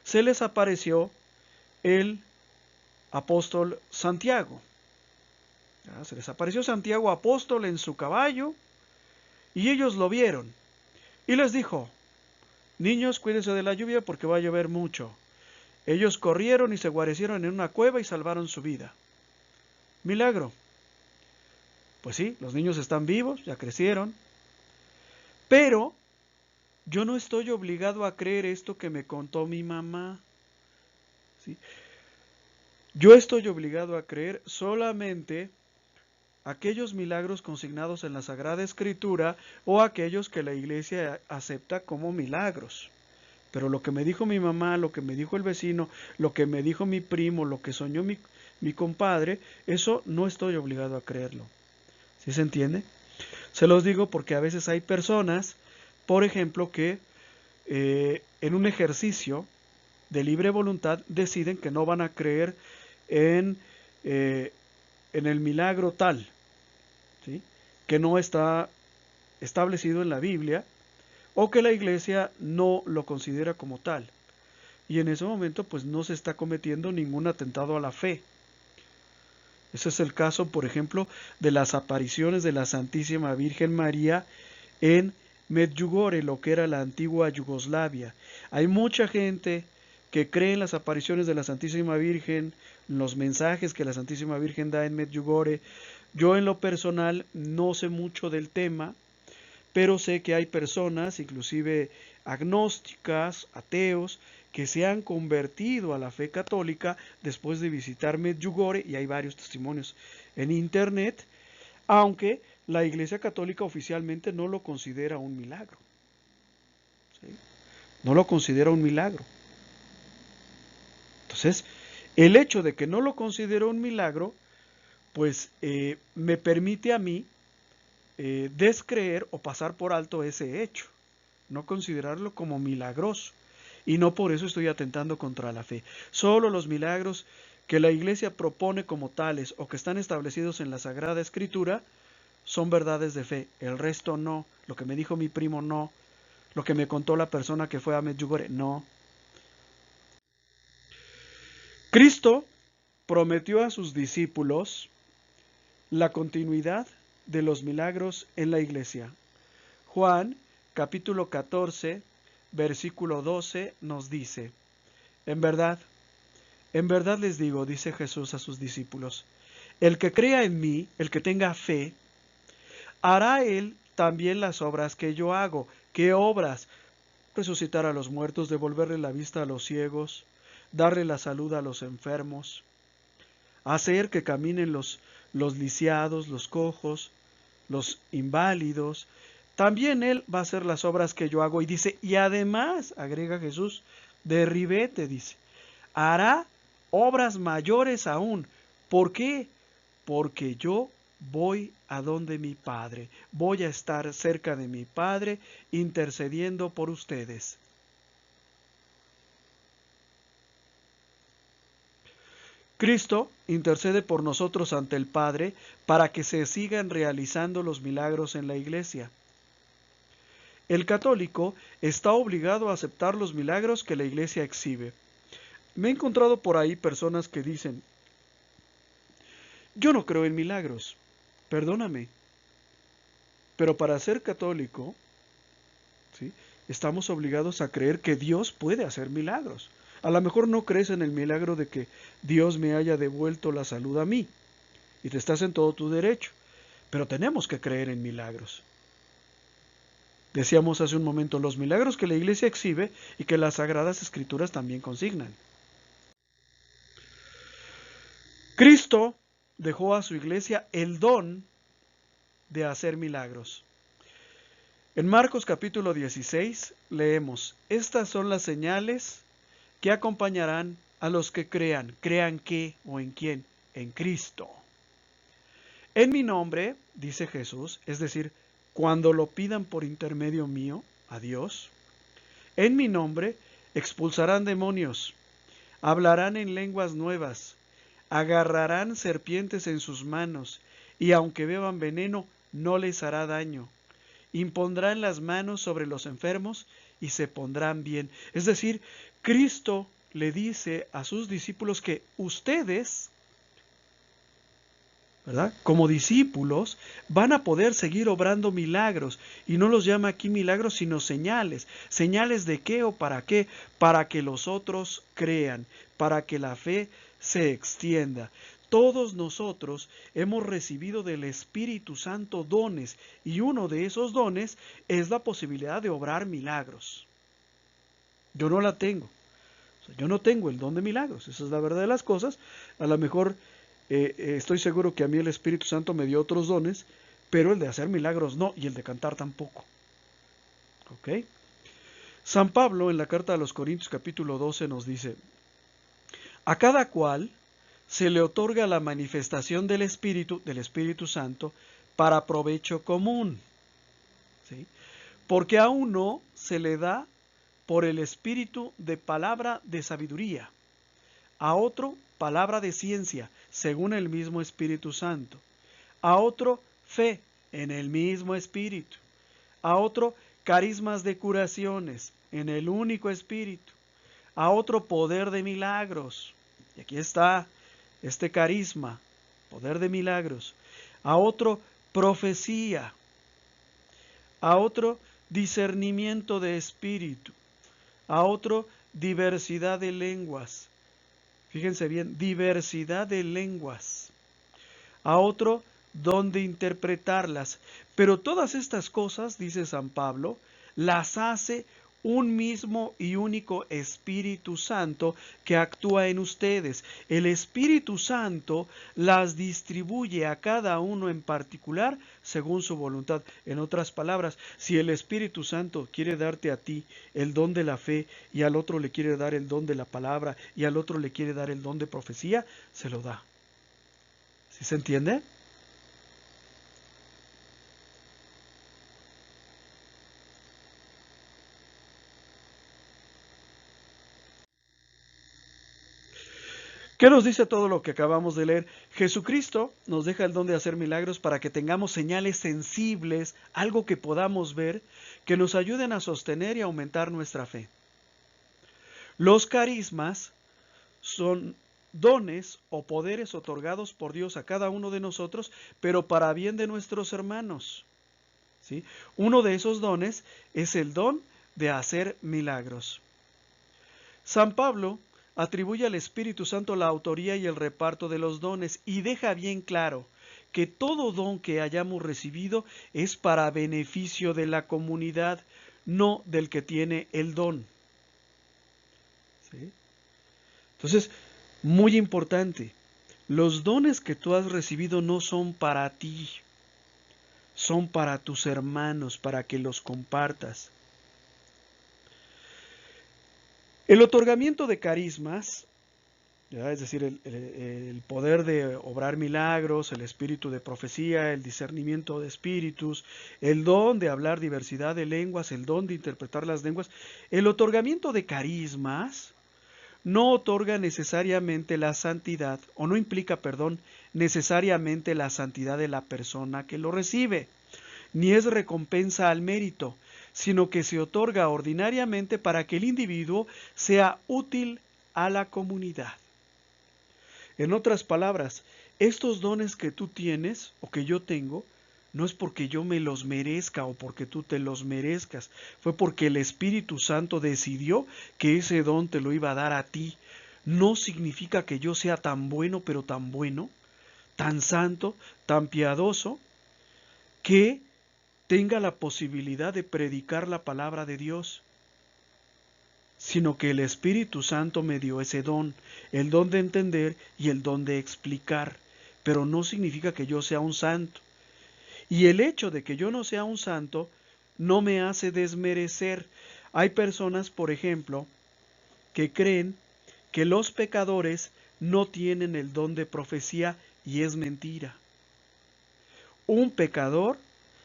se les apareció el apóstol Santiago. Se les apareció Santiago apóstol en su caballo y ellos lo vieron. Y les dijo, niños, cuídense de la lluvia porque va a llover mucho. Ellos corrieron y se guarecieron en una cueva y salvaron su vida. Milagro. Pues sí, los niños están vivos, ya crecieron. Pero yo no estoy obligado a creer esto que me contó mi mamá. ¿Sí? Yo estoy obligado a creer solamente aquellos milagros consignados en la Sagrada Escritura o aquellos que la Iglesia acepta como milagros. Pero lo que me dijo mi mamá, lo que me dijo el vecino, lo que me dijo mi primo, lo que soñó mi compadre, eso no estoy obligado a creerlo. ¿Sí se entiende? Se los digo porque a veces hay personas, por ejemplo, que en un ejercicio de libre voluntad deciden que no van a creer en el milagro tal, ¿sí? Que no está establecido en la Biblia o que la Iglesia no lo considera como tal. Y en ese momento pues no se está cometiendo ningún atentado a la fe. Ese es el caso, por ejemplo, de las apariciones de la Santísima Virgen María en Medjugorje, lo que era la antigua Yugoslavia. Hay mucha gente que cree en las apariciones de la Santísima Virgen, los mensajes que la Santísima Virgen da en Medjugorje. Yo en lo personal no sé mucho del tema, pero sé que hay personas, inclusive agnósticas, ateos, que se han convertido a la fe católica después de visitar Medjugorje, y hay varios testimonios en internet, aunque la Iglesia Católica oficialmente no lo considera un milagro. ¿Sí? No lo considera un milagro. Entonces, el hecho de que no lo considero un milagro, pues me permite a mí descreer o pasar por alto ese hecho, no considerarlo como milagroso. Y no por eso estoy atentando contra la fe. Solo los milagros que la Iglesia propone como tales o que están establecidos en la Sagrada Escritura son verdades de fe. El resto no. Lo que me dijo mi primo no. Lo que me contó la persona que fue a Medjugorje no. Cristo prometió a sus discípulos la continuidad de los milagros en la iglesia. Juan, capítulo 14, versículo 12, nos dice: en verdad les digo, dice Jesús a sus discípulos, el que crea en mí, el que tenga fe, hará él también las obras que yo hago. ¿Qué obras? Resucitar a los muertos, devolverle la vista a los ciegos, darle la salud a los enfermos, hacer que caminen los lisiados, los cojos, los inválidos. También él va a hacer las obras que yo hago. Y dice, y además, agrega Jesús, de ribete, dice, hará obras mayores aún. ¿Por qué? Porque yo voy a donde mi Padre. Voy a estar cerca de mi Padre, intercediendo por ustedes. Cristo intercede por nosotros ante el Padre para que se sigan realizando los milagros en la iglesia. El católico está obligado a aceptar los milagros que la iglesia exhibe. Me he encontrado por ahí personas que dicen, yo no creo en milagros, perdóname, pero para ser católico, ¿sí?, estamos obligados a creer que Dios puede hacer milagros. A lo mejor no crees en el milagro de que Dios me haya devuelto la salud a mí, y te estás en todo tu derecho, pero tenemos que creer en milagros. Decíamos hace un momento, los milagros que la iglesia exhibe y que las Sagradas Escrituras también consignan. Cristo dejó a su iglesia el don de hacer milagros. En Marcos capítulo 16 leemos, estas son las señales que acompañarán a los que crean. ¿Crean qué o en quién? En Cristo. En mi nombre, dice Jesús, es decir, cuando lo pidan por intermedio mío a Dios, en mi nombre expulsarán demonios, hablarán en lenguas nuevas, agarrarán serpientes en sus manos, y aunque beban veneno, no les hará daño. Impondrán las manos sobre los enfermos y se pondrán bien. Es decir, Cristo le dice a sus discípulos que ustedes, ¿verdad?, como discípulos, van a poder seguir obrando milagros. Y no los llama aquí milagros, sino señales. ¿Señales de qué o para qué? Para que los otros crean, para que la fe se extienda. Todos nosotros hemos recibido del Espíritu Santo dones, y uno de esos dones es la posibilidad de obrar milagros. Yo no la tengo. O sea, yo no tengo el don de milagros, esa es la verdad de las cosas. A lo mejor estoy seguro que a mí el Espíritu Santo me dio otros dones, pero el de hacer milagros no, y el de cantar tampoco. ¿Ok? San Pablo en la carta a los Corintios capítulo 12 nos dice, a cada cual se le otorga la manifestación del Espíritu Santo, para provecho común. ¿Sí? Porque a uno se le da por el Espíritu de palabra de sabiduría, a otro palabra de ciencia, según el mismo Espíritu Santo, a otro fe en el mismo Espíritu, a otro carismas de curaciones en el único Espíritu, a otro poder de milagros, y aquí está este carisma, poder de milagros, a otro profecía, a otro discernimiento de espíritu, a otro diversidad de lenguas. Fíjense bien, diversidad de lenguas. A otro don de interpretarlas. Pero todas estas cosas, dice San Pablo, las hace un mismo y único Espíritu Santo que actúa en ustedes. El Espíritu Santo las distribuye a cada uno en particular según su voluntad. En otras palabras, si el Espíritu Santo quiere darte a ti el don de la fe, y al otro le quiere dar el don de la palabra, y al otro le quiere dar el don de profecía, se lo da. ¿Sí se entiende? ¿Qué nos dice todo lo que acabamos de leer? Jesucristo nos deja el don de hacer milagros para que tengamos señales sensibles, algo que podamos ver, que nos ayuden a sostener y aumentar nuestra fe. Los carismas son dones o poderes otorgados por Dios a cada uno de nosotros, pero para bien de nuestros hermanos, ¿sí? Uno de esos dones es el don de hacer milagros. San Pablo atribuye al Espíritu Santo la autoría y el reparto de los dones y deja bien claro que todo don que hayamos recibido es para beneficio de la comunidad, no del que tiene el don. ¿Sí? Entonces, muy importante, los dones que tú has recibido no son para ti, son para tus hermanos, para que los compartas. El otorgamiento de carismas, ¿ya? Es decir, el poder de obrar milagros, el espíritu de profecía, el discernimiento de espíritus, el don de hablar diversidad de lenguas, el don de interpretar las lenguas, el otorgamiento de carismas no otorga necesariamente la santidad, o no implica, perdón, necesariamente la santidad de la persona que lo recibe, ni es recompensa al mérito, sino que se otorga ordinariamente para que el individuo sea útil a la comunidad. En otras palabras, estos dones que tú tienes o que yo tengo, no es porque yo me los merezca o porque tú te los merezcas, fue porque el Espíritu Santo decidió que ese don te lo iba a dar a ti. No significa que yo sea tan bueno, pero tan bueno, tan santo, tan piadoso, que tenga la posibilidad de predicar la palabra de Dios, sino que el Espíritu Santo me dio ese don, el don de entender y el don de explicar, pero no significa que yo sea un santo. Y el hecho de que yo no sea un santo no me hace desmerecer. Hay personas, por ejemplo, que creen que los pecadores no tienen el don de profecía y es mentira. Un pecador,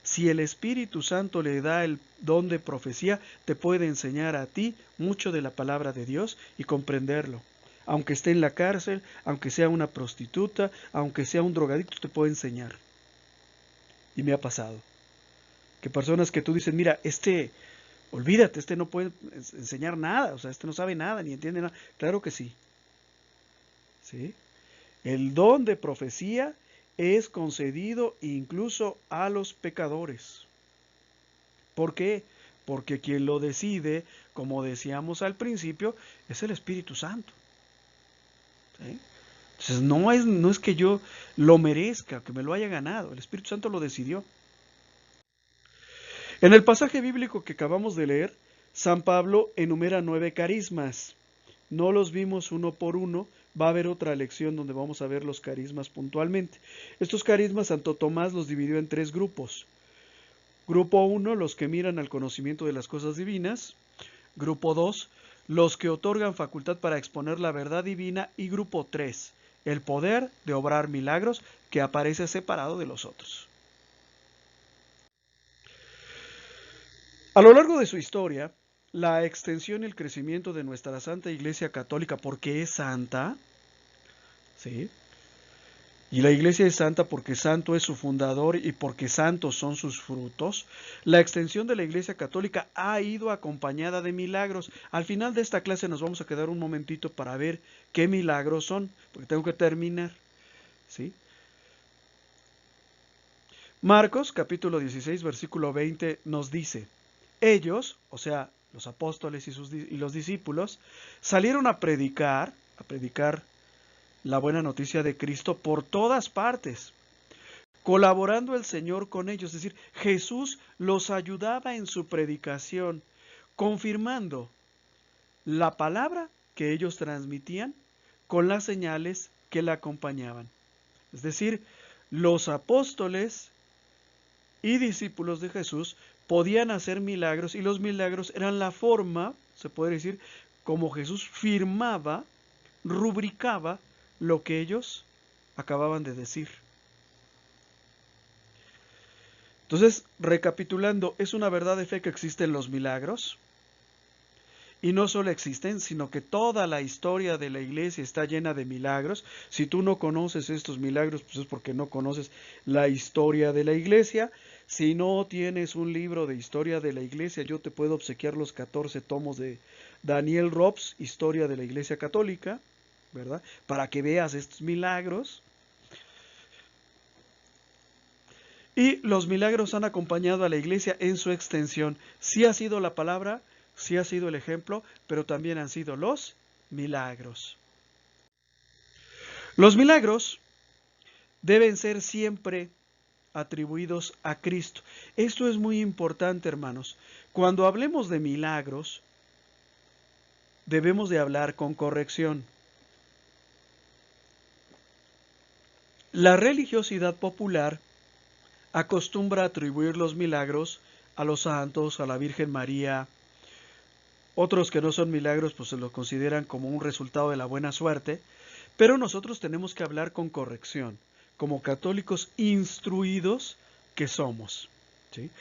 si el Espíritu Santo le da el don de profecía, te puede enseñar a ti mucho de la palabra de Dios y comprenderlo. Aunque esté en la cárcel, aunque sea una prostituta, aunque sea un drogadicto, te puede enseñar. Y me ha pasado. Que personas que tú dices, mira, olvídate, no puede enseñar nada, o sea, no sabe nada, ni entiende nada. Claro que sí. ¿Sí? El don de profecía es concedido incluso a los pecadores. ¿Por qué? Porque quien lo decide, como decíamos al principio, es el Espíritu Santo. ¿Sí? Entonces no es que yo lo merezca, que me lo haya ganado, el Espíritu Santo lo decidió. En el pasaje bíblico que acabamos de leer, San Pablo enumera 9 carismas. No los vimos uno por uno, va a haber otra lección donde vamos a ver los carismas puntualmente. Estos carismas Santo Tomás los dividió en 3 grupos. Grupo 1, los que miran al conocimiento de las cosas divinas. Grupo 2, los que otorgan facultad para exponer la verdad divina. Y grupo 3, el poder de obrar milagros, que aparece separado de los otros. A lo largo de su historia, la extensión y el crecimiento de nuestra Santa Iglesia Católica, porque es santa, ¿sí? Y la Iglesia es santa porque santo es su fundador y porque santos son sus frutos. La extensión de la Iglesia Católica ha ido acompañada de milagros. Al final de esta clase nos vamos a quedar un momentito para ver qué milagros son, porque tengo que terminar, ¿sí? Marcos, capítulo 16, versículo 20, nos dice: ellos, o sea, los apóstoles y los discípulos, salieron a predicar la buena noticia de Cristo por todas partes, colaborando el Señor con ellos. Es decir, Jesús los ayudaba en su predicación, confirmando la palabra que ellos transmitían con las señales que la acompañaban. Es decir, los apóstoles y discípulos de Jesús podían hacer milagros y los milagros eran la forma, se puede decir, como Jesús firmaba, rubricaba lo que ellos acababan de decir. Entonces, recapitulando, es una verdad de fe que existen los milagros. Y no solo existen, sino que toda la historia de la iglesia está llena de milagros. Si tú no conoces estos milagros, pues es porque no conoces la historia de la iglesia. Si no tienes un libro de historia de la iglesia, yo te puedo obsequiar los 14 tomos de Daniel Robs, Historia de la Iglesia Católica. ¿verdad? Para que veas estos milagros. Y los milagros han acompañado a la iglesia en su extensión. Sí ha sido la palabra, sí ha sido el ejemplo, pero también han sido los milagros. Los milagros deben ser siempre atribuidos a Cristo. Esto es muy importante, hermanos. Cuando hablemos de milagros, debemos de hablar con corrección. La religiosidad popular acostumbra atribuir los milagros a los santos, a la Virgen María. Otros que no son milagros, pues se los consideran como un resultado de la buena suerte. Pero nosotros tenemos que hablar con corrección, como católicos instruidos que somos, ¿sí?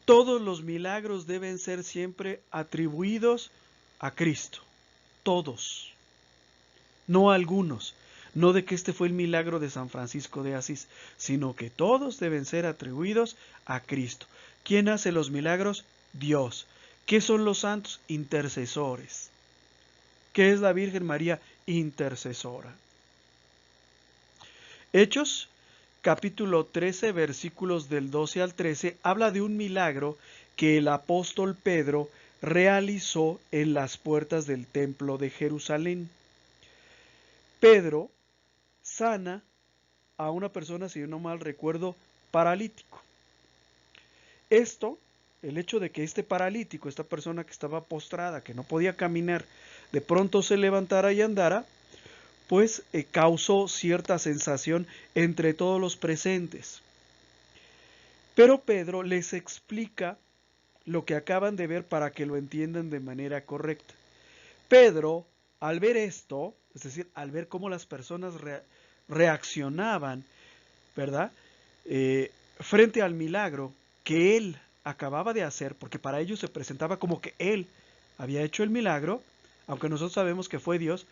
Todos los milagros deben ser siempre atribuidos a Cristo. Todos. No algunos. No de que este fue el milagro de San Francisco de Asís, sino que todos deben ser atribuidos a Cristo. ¿Quién hace los milagros? Dios. ¿Qué son los santos? Intercesores. ¿Qué es la Virgen María? Intercesora. Hechos, capítulo 13, versículos del 12 al 13, habla de un milagro que el apóstol Pedro realizó en las puertas del templo de Jerusalén. Pedro sana a una persona, si no mal recuerdo, paralítico. El hecho de que este paralítico, esta persona que estaba postrada, que no podía caminar, de pronto se levantara y andara, pues causó cierta sensación entre todos los presentes. Pero Pedro les explica lo que acaban de ver para que lo entiendan de manera correcta. Pedro, al ver esto, es decir, al ver cómo las personas reaccionaban, ¿verdad? Frente al milagro que él acababa de hacer, porque para ellos se presentaba como que él había hecho el milagro, aunque nosotros sabemos que fue Dios.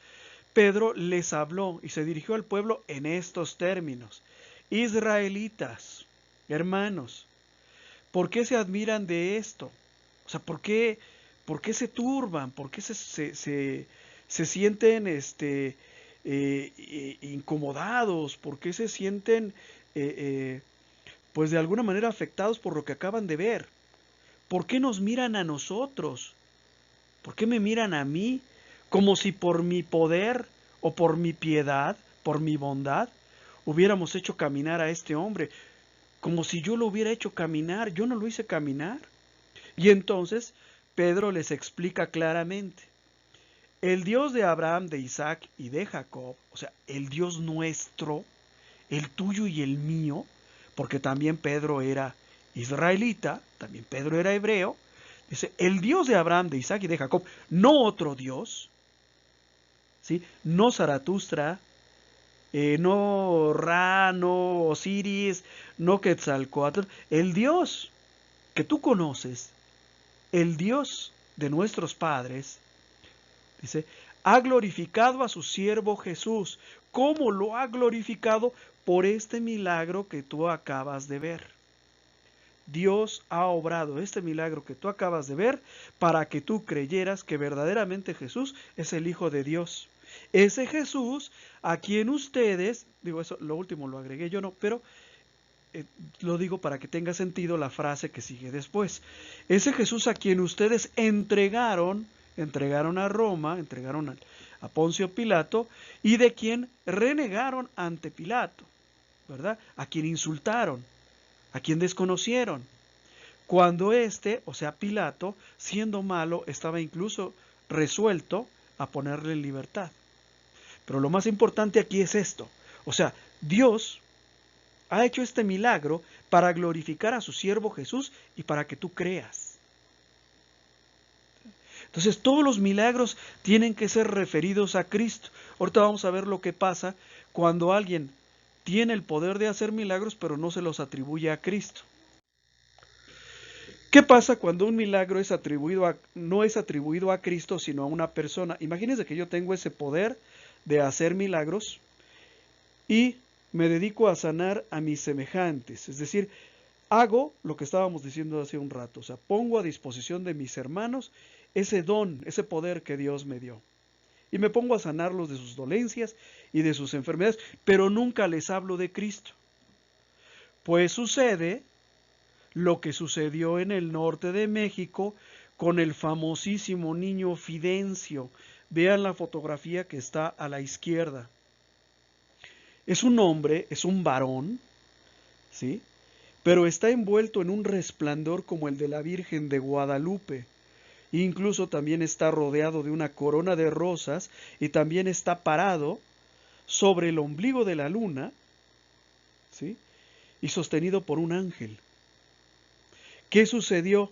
Pedro les habló y se dirigió al pueblo en estos términos: israelitas, hermanos, ¿por qué se admiran de esto? O sea, ¿por qué se turban? ¿Por qué se sienten incomodados? ¿Por qué se sienten pues de alguna manera afectados por lo que acaban de ver? ¿Por qué nos miran a nosotros? ¿Por qué me miran a mí? Como si por mi poder o por mi piedad, por mi bondad, hubiéramos hecho caminar a este hombre. Como si yo lo hubiera hecho caminar. Yo no lo hice caminar. Y entonces Pedro les explica claramente: el Dios de Abraham, de Isaac y de Jacob, o sea, el Dios nuestro, el tuyo y el mío, porque también Pedro era israelita, también Pedro era hebreo. Dice, el Dios de Abraham, de Isaac y de Jacob, no otro Dios, ¿sí? No Zaratustra, no Ra, no Osiris, no Quetzalcóatl, el Dios que tú conoces, el Dios de nuestros padres, dice, ha glorificado a su siervo Jesús. ¿Cómo lo ha glorificado? Por este milagro que tú acabas de ver. Dios ha obrado este milagro que tú acabas de ver para que tú creyeras que verdaderamente Jesús es el Hijo de Dios. Ese Jesús a quien ustedes, digo eso, lo último lo agregué yo no, pero lo digo para que tenga sentido la frase que sigue después. Ese Jesús a quien ustedes entregaron a Roma, entregaron a Poncio Pilato, y de quien renegaron ante Pilato, ¿verdad? A quien insultaron, a quien desconocieron. Cuando éste, o sea Pilato, siendo malo, estaba incluso resuelto a ponerle en libertad. Pero lo más importante aquí es esto. O sea, Dios ha hecho este milagro para glorificar a su siervo Jesús y para que tú creas. Entonces todos los milagros tienen que ser referidos a Cristo. Ahorita vamos a ver lo que pasa cuando alguien tiene el poder de hacer milagros pero no se los atribuye a Cristo. ¿Qué pasa cuando un milagro no es atribuido a Cristo sino a una persona? Imagínense que yo tengo ese poder de hacer milagros y me dedico a sanar a mis semejantes, es decir, hago lo que estábamos diciendo hace un rato, o sea, pongo a disposición de mis hermanos ese don, ese poder que Dios me dio. y me pongo a sanarlos de sus dolencias y de sus enfermedades, pero nunca les hablo de Cristo. Pues sucede lo que sucedió en el norte de México con el famosísimo niño Fidencio. Vean la fotografía que está a la izquierda. Es un hombre, es un varón, ¿sí? Pero está envuelto en un resplandor como el de la Virgen de Guadalupe. Incluso también está rodeado de una corona de rosas y también está parado sobre el ombligo de la luna, ¿sí? Y sostenido por un ángel. ¿Qué sucedió?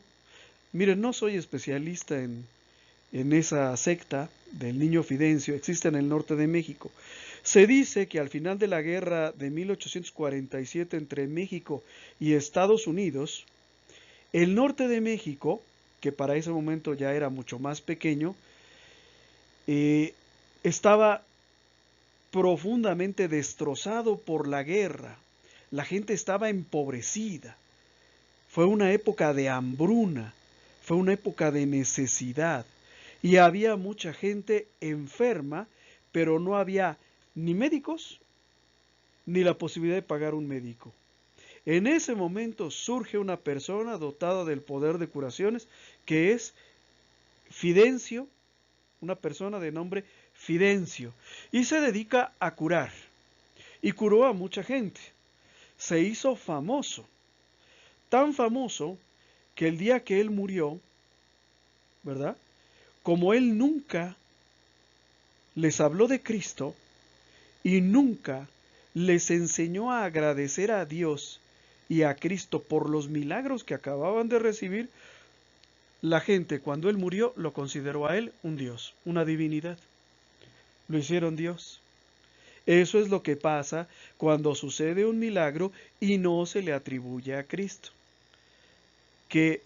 Miren, no soy especialista en esa secta del niño Fidencio, existe en el norte de México. Se dice que al final de la guerra de 1847 entre México y Estados Unidos, el norte de México, que para ese momento ya era mucho más pequeño, estaba profundamente destrozado por la guerra. La gente estaba empobrecida. Fue una época de hambruna, fue una época de necesidad. Y había mucha gente enferma, pero no había ni médicos, ni la posibilidad de pagar un médico. En ese momento surge una persona dotada del poder de curaciones, que es Fidencio, una persona de nombre Fidencio, y se dedica a curar. Y curó a mucha gente. Se hizo famoso, tan famoso que el día que él murió, ¿verdad? Como él nunca les habló de Cristo y nunca les enseñó a agradecer a Dios y a Cristo por los milagros que acababan de recibir, la gente cuando él murió lo consideró a él un Dios, una divinidad. Lo hicieron Dios. Eso es lo que pasa cuando sucede un milagro y no se le atribuye a Cristo. Que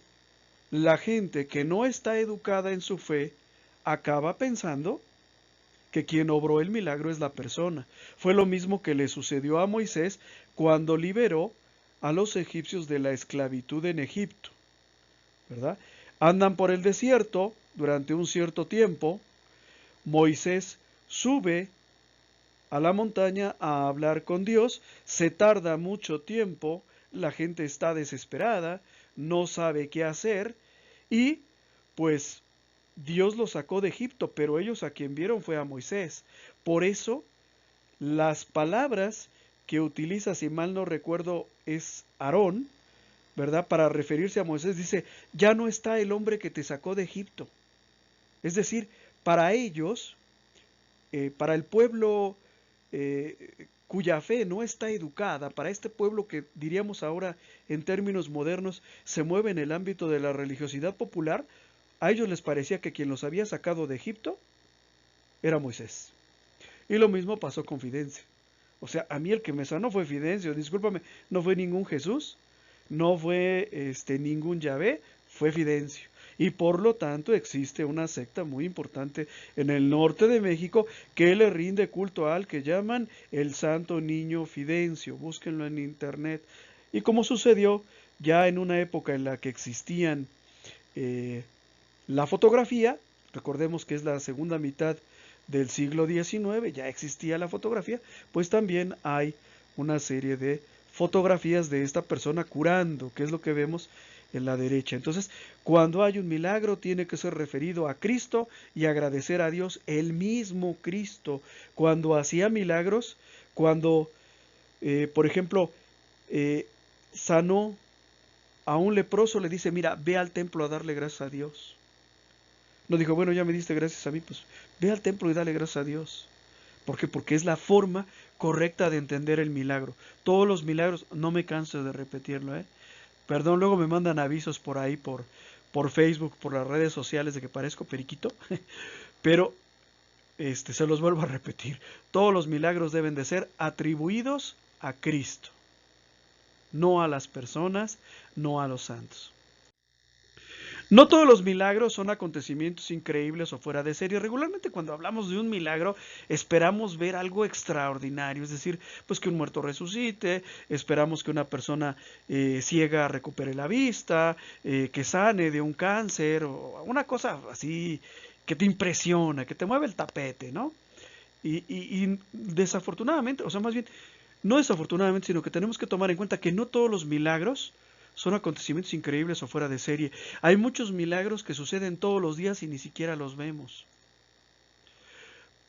la gente que no está educada en su fe acaba pensando que quien obró el milagro es la persona. Fue lo mismo que le sucedió a Moisés cuando liberó a los egipcios de la esclavitud en Egipto, ¿verdad? Andan por el desierto durante un cierto tiempo. Moisés sube a la montaña a hablar con Dios, se tarda mucho tiempo, la gente está desesperada, no sabe qué hacer y pues Dios los sacó de Egipto, pero ellos a quien vieron fue a Moisés. Por eso las palabras que utiliza, si mal no recuerdo, es Aarón, ¿verdad? Para referirse a Moisés, dice, ya no está el hombre que te sacó de Egipto. Es decir, para ellos, para el pueblo cuya fe no está educada, para este pueblo que diríamos ahora en términos modernos se mueve en el ámbito de la religiosidad popular, a ellos les parecía que quien los había sacado de Egipto era Moisés. Y lo mismo pasó con Fidencio. O sea, a mí el que me sanó fue Fidencio, discúlpame, no fue ningún Jesús, no fue ningún Yahvé, fue Fidencio. Y por lo tanto existe una secta muy importante en el norte de México que le rinde culto al que llaman el Santo Niño Fidencio. Búsquenlo en internet. Y como sucedió ya en una época en la que existían la fotografía, recordemos que es la segunda mitad del siglo XIX, ya existía la fotografía, pues también hay una serie de fotografías de esta persona curando, que es lo que vemos en la derecha. Entonces, cuando hay un milagro, tiene que ser referido a Cristo y agradecer a Dios. El mismo Cristo, cuando hacía milagros, cuando, por ejemplo, sanó a un leproso, le dice, mira, ve al templo a darle gracias a Dios. No dijo, bueno, ya me diste gracias a mí, pues ve al templo y dale gracias a Dios. ¿Por qué? Porque es la forma correcta de entender el milagro. Todos los milagros, no me canso de repetirlo, Perdón, luego me mandan avisos por ahí, por Facebook, por las redes sociales de que parezco periquito, pero se los vuelvo a repetir. Todos los milagros deben de ser atribuidos a Cristo, no a las personas, no a los santos. No todos los milagros son acontecimientos increíbles o fuera de serie. Regularmente cuando hablamos de un milagro esperamos ver algo extraordinario, es decir, pues que un muerto resucite, esperamos que una persona ciega recupere la vista, que sane de un cáncer o una cosa así que te impresiona, que te mueve el tapete, ¿no? Y desafortunadamente, o sea, más bien, no desafortunadamente, sino que tenemos que tomar en cuenta que no todos los milagros son acontecimientos increíbles o fuera de serie. Hay muchos milagros que suceden todos los días y ni siquiera los vemos.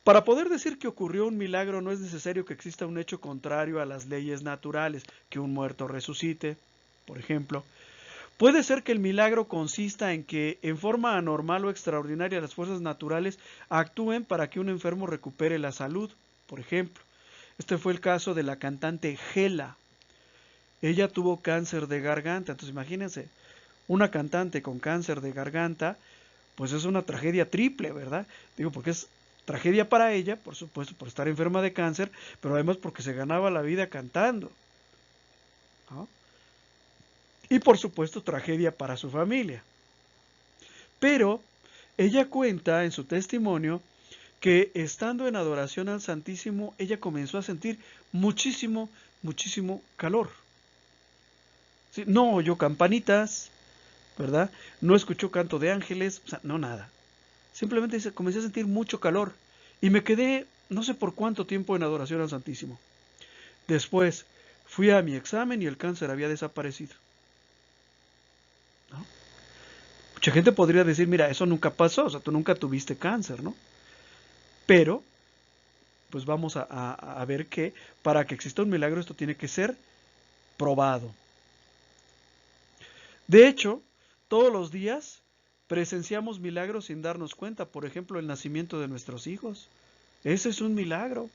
Para poder decir que ocurrió un milagro no es necesario que exista un hecho contrario a las leyes naturales, que un muerto resucite, por ejemplo. Puede ser que el milagro consista en que, en forma anormal o extraordinaria, las fuerzas naturales actúen para que un enfermo recupere la salud, por ejemplo. Este fue el caso de la cantante Gela. Ella tuvo cáncer de garganta, entonces imagínense, una cantante con cáncer de garganta, pues es una tragedia triple, ¿verdad? Digo, porque es tragedia para ella, por supuesto, por estar enferma de cáncer, pero además porque se ganaba la vida cantando, ¿no? Y por supuesto, tragedia para su familia. Pero ella cuenta en su testimonio que estando en adoración al Santísimo, ella comenzó a sentir muchísimo, muchísimo calor. ¿Sí? No oyó campanitas, ¿verdad? No escuchó canto de ángeles, o sea, no nada. Simplemente comencé a sentir mucho calor y me quedé no sé por cuánto tiempo en adoración al Santísimo. Después fui a mi examen y el cáncer había desaparecido, ¿no? Mucha gente podría decir, mira, eso nunca pasó, o sea, tú nunca tuviste cáncer, ¿no? Pero, pues vamos a ver que para que exista un milagro esto tiene que ser probado. De hecho, todos los días presenciamos milagros sin darnos cuenta. Por ejemplo, el nacimiento de nuestros hijos. Ese es un milagro,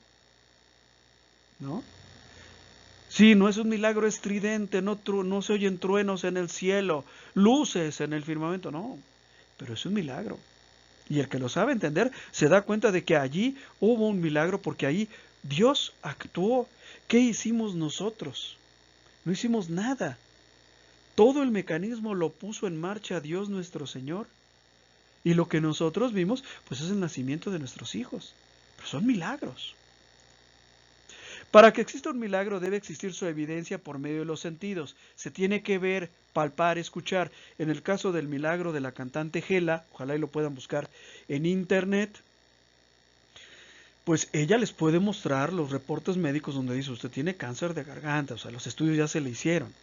¿no? Sí, no es un milagro estridente, no se oyen truenos en el cielo, luces en el firmamento, no, pero es un milagro. Y el que lo sabe entender se da cuenta de que allí hubo un milagro porque ahí Dios actuó. ¿Qué hicimos nosotros? No hicimos nada. Todo el mecanismo lo puso en marcha Dios nuestro Señor. Y lo que nosotros vimos, pues es el nacimiento de nuestros hijos. Pero son milagros. Para que exista un milagro debe existir su evidencia por medio de los sentidos. Se tiene que ver, palpar, escuchar. En el caso del milagro de la cantante Gela, ojalá y lo puedan buscar en internet, pues ella les puede mostrar los reportes médicos donde dice usted tiene cáncer de garganta, o sea, los estudios ya se le hicieron.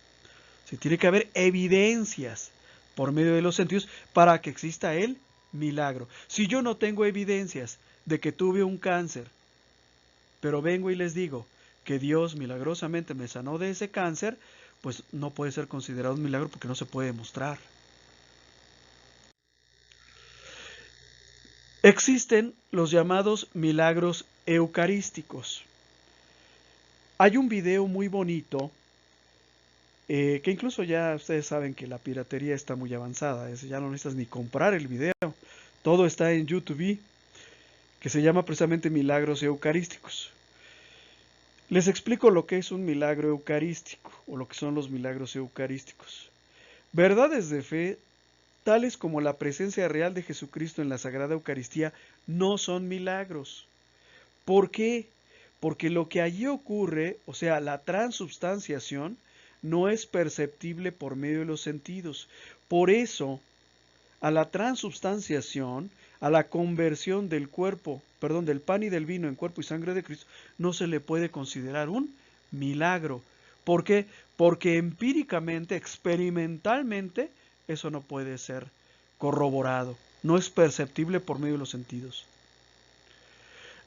Se tiene que haber evidencias por medio de los sentidos para que exista el milagro. Si yo no tengo evidencias de que tuve un cáncer, pero vengo y les digo que Dios milagrosamente me sanó de ese cáncer, pues no puede ser considerado un milagro porque no se puede demostrar. Existen los llamados milagros eucarísticos. Hay un video muy bonito que incluso ya ustedes saben que la piratería está muy avanzada, ya no necesitas ni comprar el video, todo está en YouTube, que se llama precisamente Milagros Eucarísticos. Les explico lo que es un milagro eucarístico o lo que son los milagros eucarísticos. Verdades de fe, tales como la presencia real de Jesucristo en la Sagrada Eucaristía, no son milagros. ¿Por qué? Porque lo que allí ocurre, o sea, la transubstanciación, no es perceptible por medio de los sentidos. Por eso, a la transubstanciación, a la conversión del cuerpo, perdón, del pan y del vino en cuerpo y sangre de Cristo, no se le puede considerar un milagro. ¿Por qué? Porque empíricamente, experimentalmente, eso no puede ser corroborado. No es perceptible por medio de los sentidos.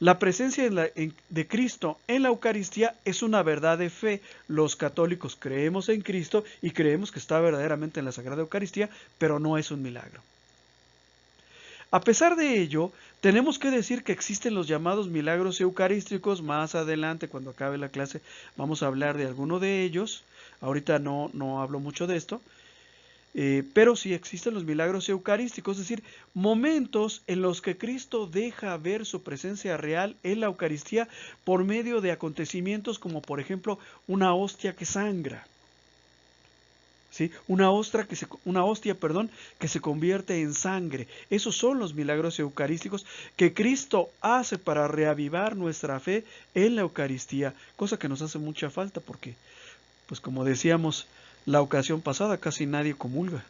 La presencia de Cristo en la Eucaristía es una verdad de fe. Los católicos creemos en Cristo y creemos que está verdaderamente en la Sagrada Eucaristía, pero no es un milagro. A pesar de ello, tenemos que decir que existen los llamados milagros eucarísticos. Más adelante, cuando acabe la clase, vamos a hablar de alguno de ellos. Ahorita no hablo mucho de esto. Pero sí existen los milagros eucarísticos, es decir, momentos en los que Cristo deja ver su presencia real en la Eucaristía por medio de acontecimientos como por ejemplo una hostia que sangra. ¿sí? Una hostia, que se convierte en sangre. Esos son los milagros eucarísticos que Cristo hace para reavivar nuestra fe en la Eucaristía, cosa que nos hace mucha falta porque, pues como decíamos la ocasión pasada, casi nadie comulga.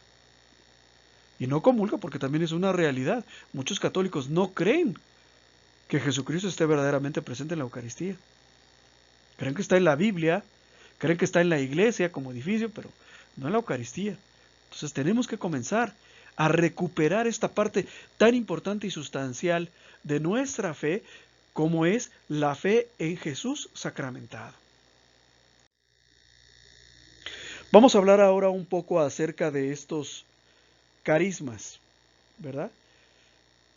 Y no comulga porque también es una realidad. Muchos católicos no creen que Jesucristo esté verdaderamente presente en la Eucaristía. Creen que está en la Biblia, creen que está en la iglesia como edificio, pero no en la Eucaristía. Entonces tenemos que comenzar a recuperar esta parte tan importante y sustancial de nuestra fe como es la fe en Jesús sacramentado. Vamos a hablar ahora un poco acerca de estos carismas, ¿verdad?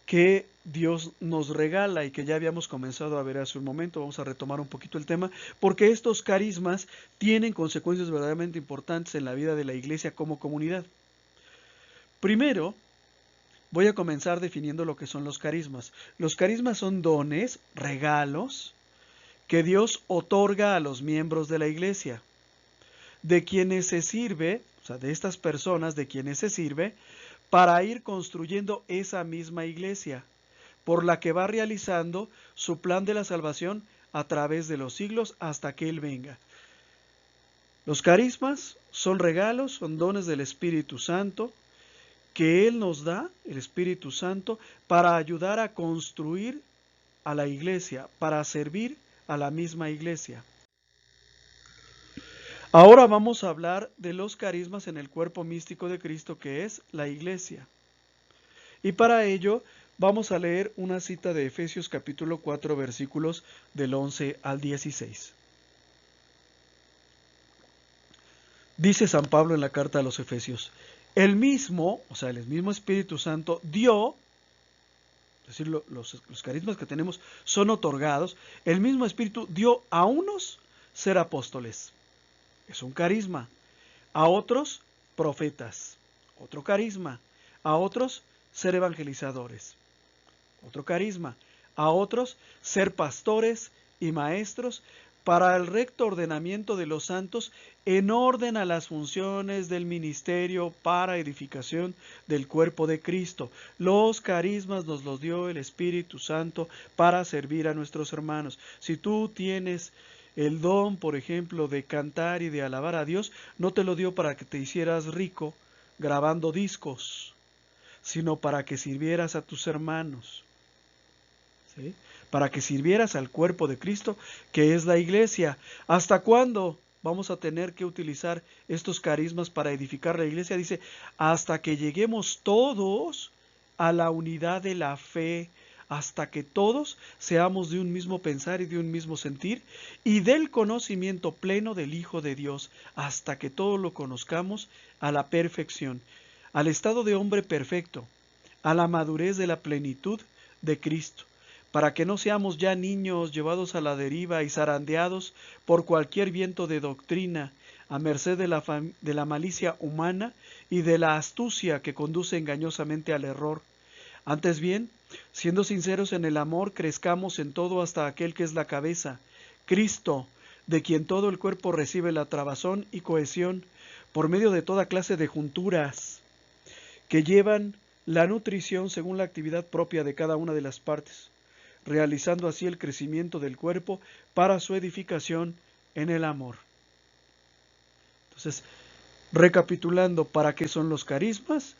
Que Dios nos regala y que ya habíamos comenzado a ver hace un momento. Vamos a retomar un poquito el tema, porque estos carismas tienen consecuencias verdaderamente importantes en la vida de la iglesia como comunidad. Primero, voy a comenzar definiendo lo que son los carismas. Los carismas son dones, regalos, que Dios otorga a los miembros de la iglesia, de quienes se sirve, o sea, de estas personas de quienes se sirve, para ir construyendo esa misma iglesia, por la que va realizando su plan de la salvación a través de los siglos hasta que Él venga. Los carismas son regalos, son dones del Espíritu Santo, que Él nos da, el Espíritu Santo, para ayudar a construir a la iglesia, para servir a la misma iglesia. Ahora vamos a hablar de los carismas en el cuerpo místico de Cristo, que es la iglesia. Y para ello vamos a leer una cita de Efesios capítulo 4, versículos del 11 al 16. Dice San Pablo en la carta a los Efesios, el mismo Espíritu Santo dio, es decir, los carismas que tenemos son otorgados, el mismo Espíritu dio a unos ser apóstoles, es un carisma, a otros profetas, otro carisma, a otros ser evangelizadores, otro carisma, a otros ser pastores y maestros para el recto ordenamiento de los santos en orden a las funciones del ministerio para edificación del cuerpo de Cristo. Los carismas nos los dio el Espíritu Santo para servir a nuestros hermanos. Si tú tienes el don, por ejemplo, de cantar y de alabar a Dios, no te lo dio para que te hicieras rico grabando discos, sino para que sirvieras a tus hermanos, ¿sí? Para que sirvieras al cuerpo de Cristo, que es la iglesia. ¿Hasta cuándo vamos a tener que utilizar estos carismas para edificar la iglesia? Dice, hasta que lleguemos todos a la unidad de la fe, hasta que todos seamos de un mismo pensar y de un mismo sentir, y del conocimiento pleno del Hijo de Dios, hasta que todos lo conozcamos a la perfección, al estado de hombre perfecto, a la madurez de la plenitud de Cristo, para que no seamos ya niños llevados a la deriva y zarandeados por cualquier viento de doctrina, a merced de la malicia humana y de la astucia que conduce engañosamente al error. Antes bien, siendo sinceros en el amor, crezcamos en todo hasta aquel que es la cabeza, Cristo, de quien todo el cuerpo recibe la trabazón y cohesión, por medio de toda clase de junturas, que llevan la nutrición según la actividad propia de cada una de las partes, realizando así el crecimiento del cuerpo para su edificación en el amor. Entonces, recapitulando, ¿para qué son los carismas?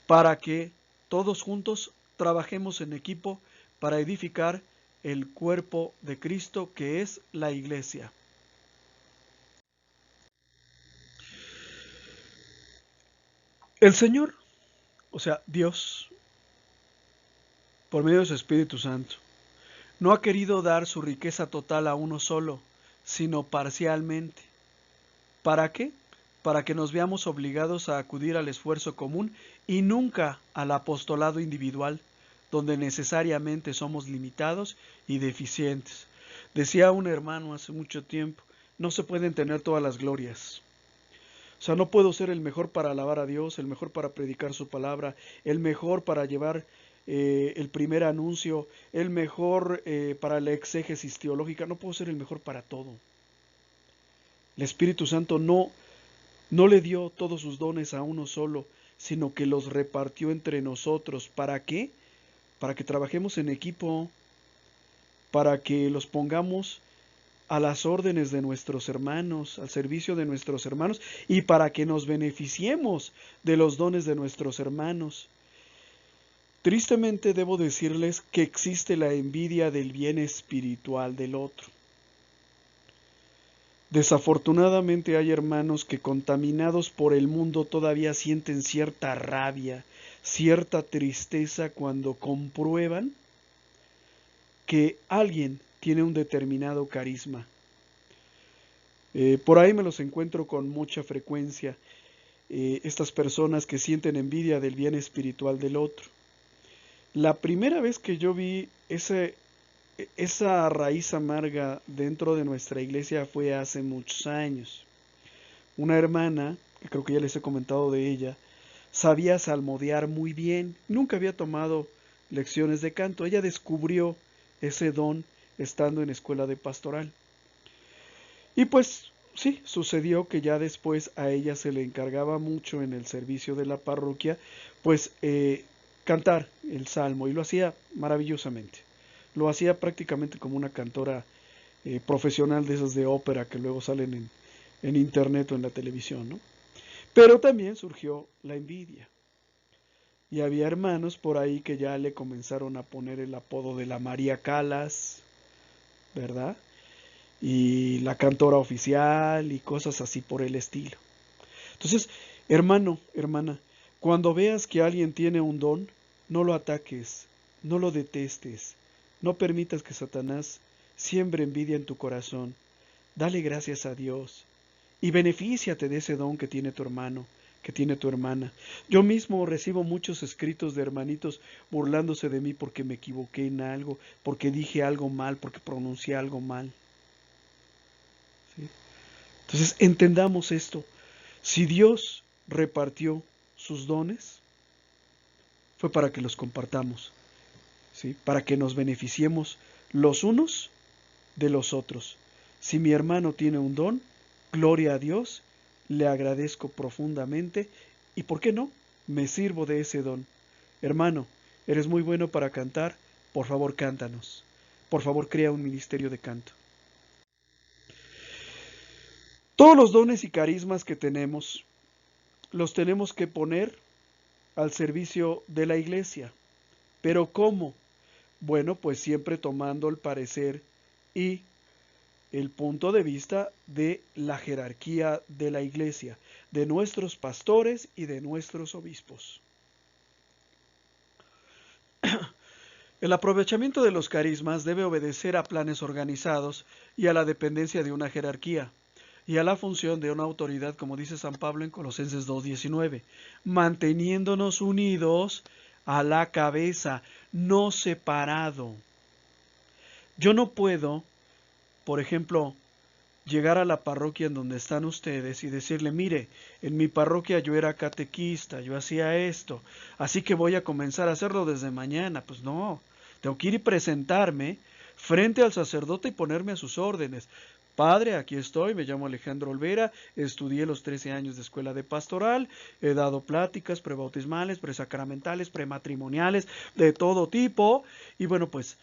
Para que todos juntos trabajemos en equipo para edificar el cuerpo de Cristo, que es la iglesia. El Señor, o sea, Dios, por medio de su Espíritu Santo, no ha querido dar su riqueza total a uno solo, sino parcialmente. ¿Para qué? Para que nos veamos obligados a acudir al esfuerzo común y nunca al apostolado individual, donde necesariamente somos limitados y deficientes. Decía un hermano hace mucho tiempo, no se pueden tener todas las glorias. O sea, no puedo ser el mejor para alabar a Dios, el mejor para predicar su palabra, el mejor para llevar el primer anuncio, el mejor para la exégesis teológica. No puedo ser el mejor para todo. El Espíritu Santo no No le dio todos sus dones a uno solo, sino que los repartió entre nosotros. ¿Para qué? Para que trabajemos en equipo, para que los pongamos a las órdenes de nuestros hermanos, al servicio de nuestros hermanos, y para que nos beneficiemos de los dones de nuestros hermanos. Tristemente debo decirles que existe la envidia del bien espiritual del otro. Desafortunadamente hay hermanos que, contaminados por el mundo, todavía sienten cierta rabia, cierta tristeza cuando comprueban que alguien tiene un determinado carisma. Por ahí me los encuentro con mucha frecuencia, estas personas que sienten envidia del bien espiritual del otro. La primera vez que yo vi esa raíz amarga dentro de nuestra iglesia fue hace muchos años. Una hermana, que creo que ya les he comentado de ella, sabía salmodiar muy bien, nunca había tomado lecciones de canto. Ella descubrió ese don estando en escuela de pastoral. Y pues sí, sucedió que ya después a ella se le encargaba mucho en el servicio de la parroquia, pues cantar el salmo, y lo hacía maravillosamente. Lo hacía prácticamente como una cantora profesional de esas de ópera que luego salen en internet o en la televisión, ¿no? Pero también surgió la envidia. Y había hermanos por ahí que ya le comenzaron a poner el apodo de la María Calas, ¿verdad? Y la cantora oficial y cosas así por el estilo. Entonces, hermano, hermana, cuando veas que alguien tiene un don, no lo ataques, no lo detestes, no permitas que Satanás siembre envidia en tu corazón. Dale gracias a Dios y benefíciate de ese don que tiene tu hermano, que tiene tu hermana. Yo mismo recibo muchos escritos de hermanitos burlándose de mí porque me equivoqué en algo, porque dije algo mal, porque pronuncié algo mal. ¿Sí? Entonces, entendamos esto. Si Dios repartió sus dones, fue para que los compartamos, ¿sí? Para que nos beneficiemos los unos de los otros. Si mi hermano tiene un don, gloria a Dios, le agradezco profundamente y, ¿por qué no?, me sirvo de ese don. Hermano, eres muy bueno para cantar, por favor cántanos. Por favor crea un ministerio de canto. Todos los dones y carismas que tenemos, los tenemos que poner al servicio de la iglesia. ¿Pero cómo? Bueno, pues siempre tomando el parecer y el punto de vista de la jerarquía de la iglesia, de nuestros pastores y de nuestros obispos. El aprovechamiento de los carismas debe obedecer a planes organizados y a la dependencia de una jerarquía y a la función de una autoridad, como dice San Pablo en Colosenses 2:19, manteniéndonos unidos a la cabeza, no separado. Yo no puedo, por ejemplo, llegar a la parroquia en donde están ustedes y decirle, mire, en mi parroquia yo era catequista, yo hacía esto, así que voy a comenzar a hacerlo desde mañana. Pues no, tengo que ir y presentarme frente al sacerdote y ponerme a sus órdenes. Padre, aquí estoy, me llamo Alejandro Olvera, estudié los 13 años de escuela de pastoral, he dado pláticas prebautismales, presacramentales, prematrimoniales, de todo tipo, y bueno, pues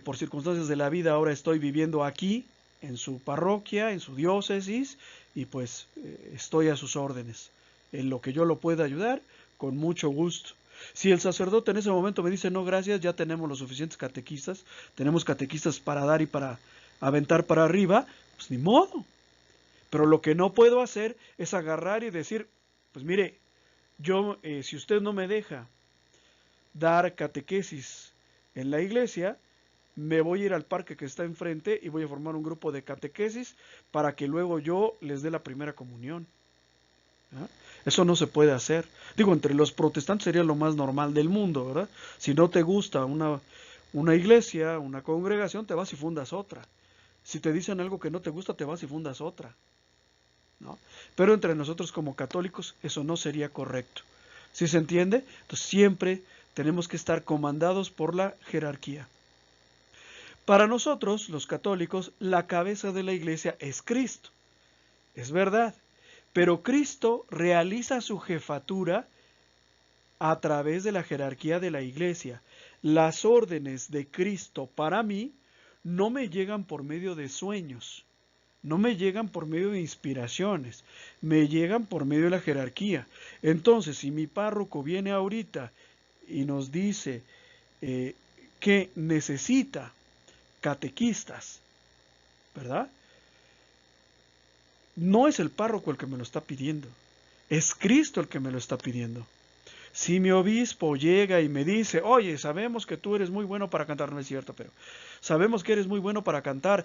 por circunstancias de la vida ahora estoy viviendo aquí, en su parroquia, en su diócesis, y pues estoy a sus órdenes. En lo que yo lo pueda ayudar, con mucho gusto. Si el sacerdote en ese momento me dice, no, gracias, ya tenemos los suficientes catequistas, tenemos catequistas para dar y para aventar para arriba, pues ni modo. Pero lo que no puedo hacer es agarrar y decir, pues mire, yo, si usted no me deja dar catequesis en la iglesia, me voy a ir al parque que está enfrente y voy a formar un grupo de catequesis para que luego yo les dé la primera comunión. ¿Ah? Eso no se puede hacer. Digo, entre los protestantes sería lo más normal del mundo, ¿verdad? Si no te gusta una iglesia, una congregación, te vas y fundas otra. Si te dicen algo que no te gusta, te vas y fundas otra, ¿no? Pero entre nosotros como católicos eso no sería correcto. ¿Sí se entiende? Entonces siempre tenemos que estar comandados por la jerarquía. Para nosotros, los católicos, la cabeza de la iglesia es Cristo. Es verdad. Pero Cristo realiza su jefatura a través de la jerarquía de la iglesia. Las órdenes de Cristo para mí no me llegan por medio de sueños, no me llegan por medio de inspiraciones, me llegan por medio de la jerarquía. Entonces, si mi párroco viene ahorita y nos dice que necesita catequistas, ¿verdad? No es el párroco el que me lo está pidiendo, es Cristo el que me lo está pidiendo. Si mi obispo llega y me dice, oye, sabemos que tú eres muy bueno para cantar, no es cierto, pero sabemos que eres muy bueno para cantar,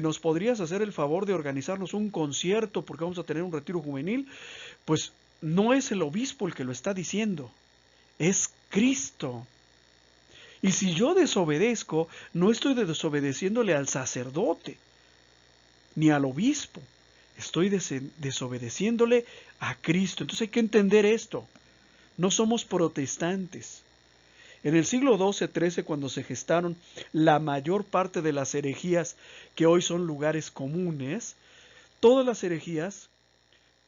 ¿nos podrías hacer el favor de organizarnos un concierto porque vamos a tener un retiro juvenil? Pues no es el obispo el que lo está diciendo, es Cristo. Y si yo desobedezco, no estoy desobedeciéndole al sacerdote, ni al obispo, estoy desobedeciéndole a Cristo. Entonces hay que entender esto. No somos protestantes. En el siglo XII-XIII, cuando se gestaron la mayor parte de las herejías que hoy son lugares comunes, todas las herejías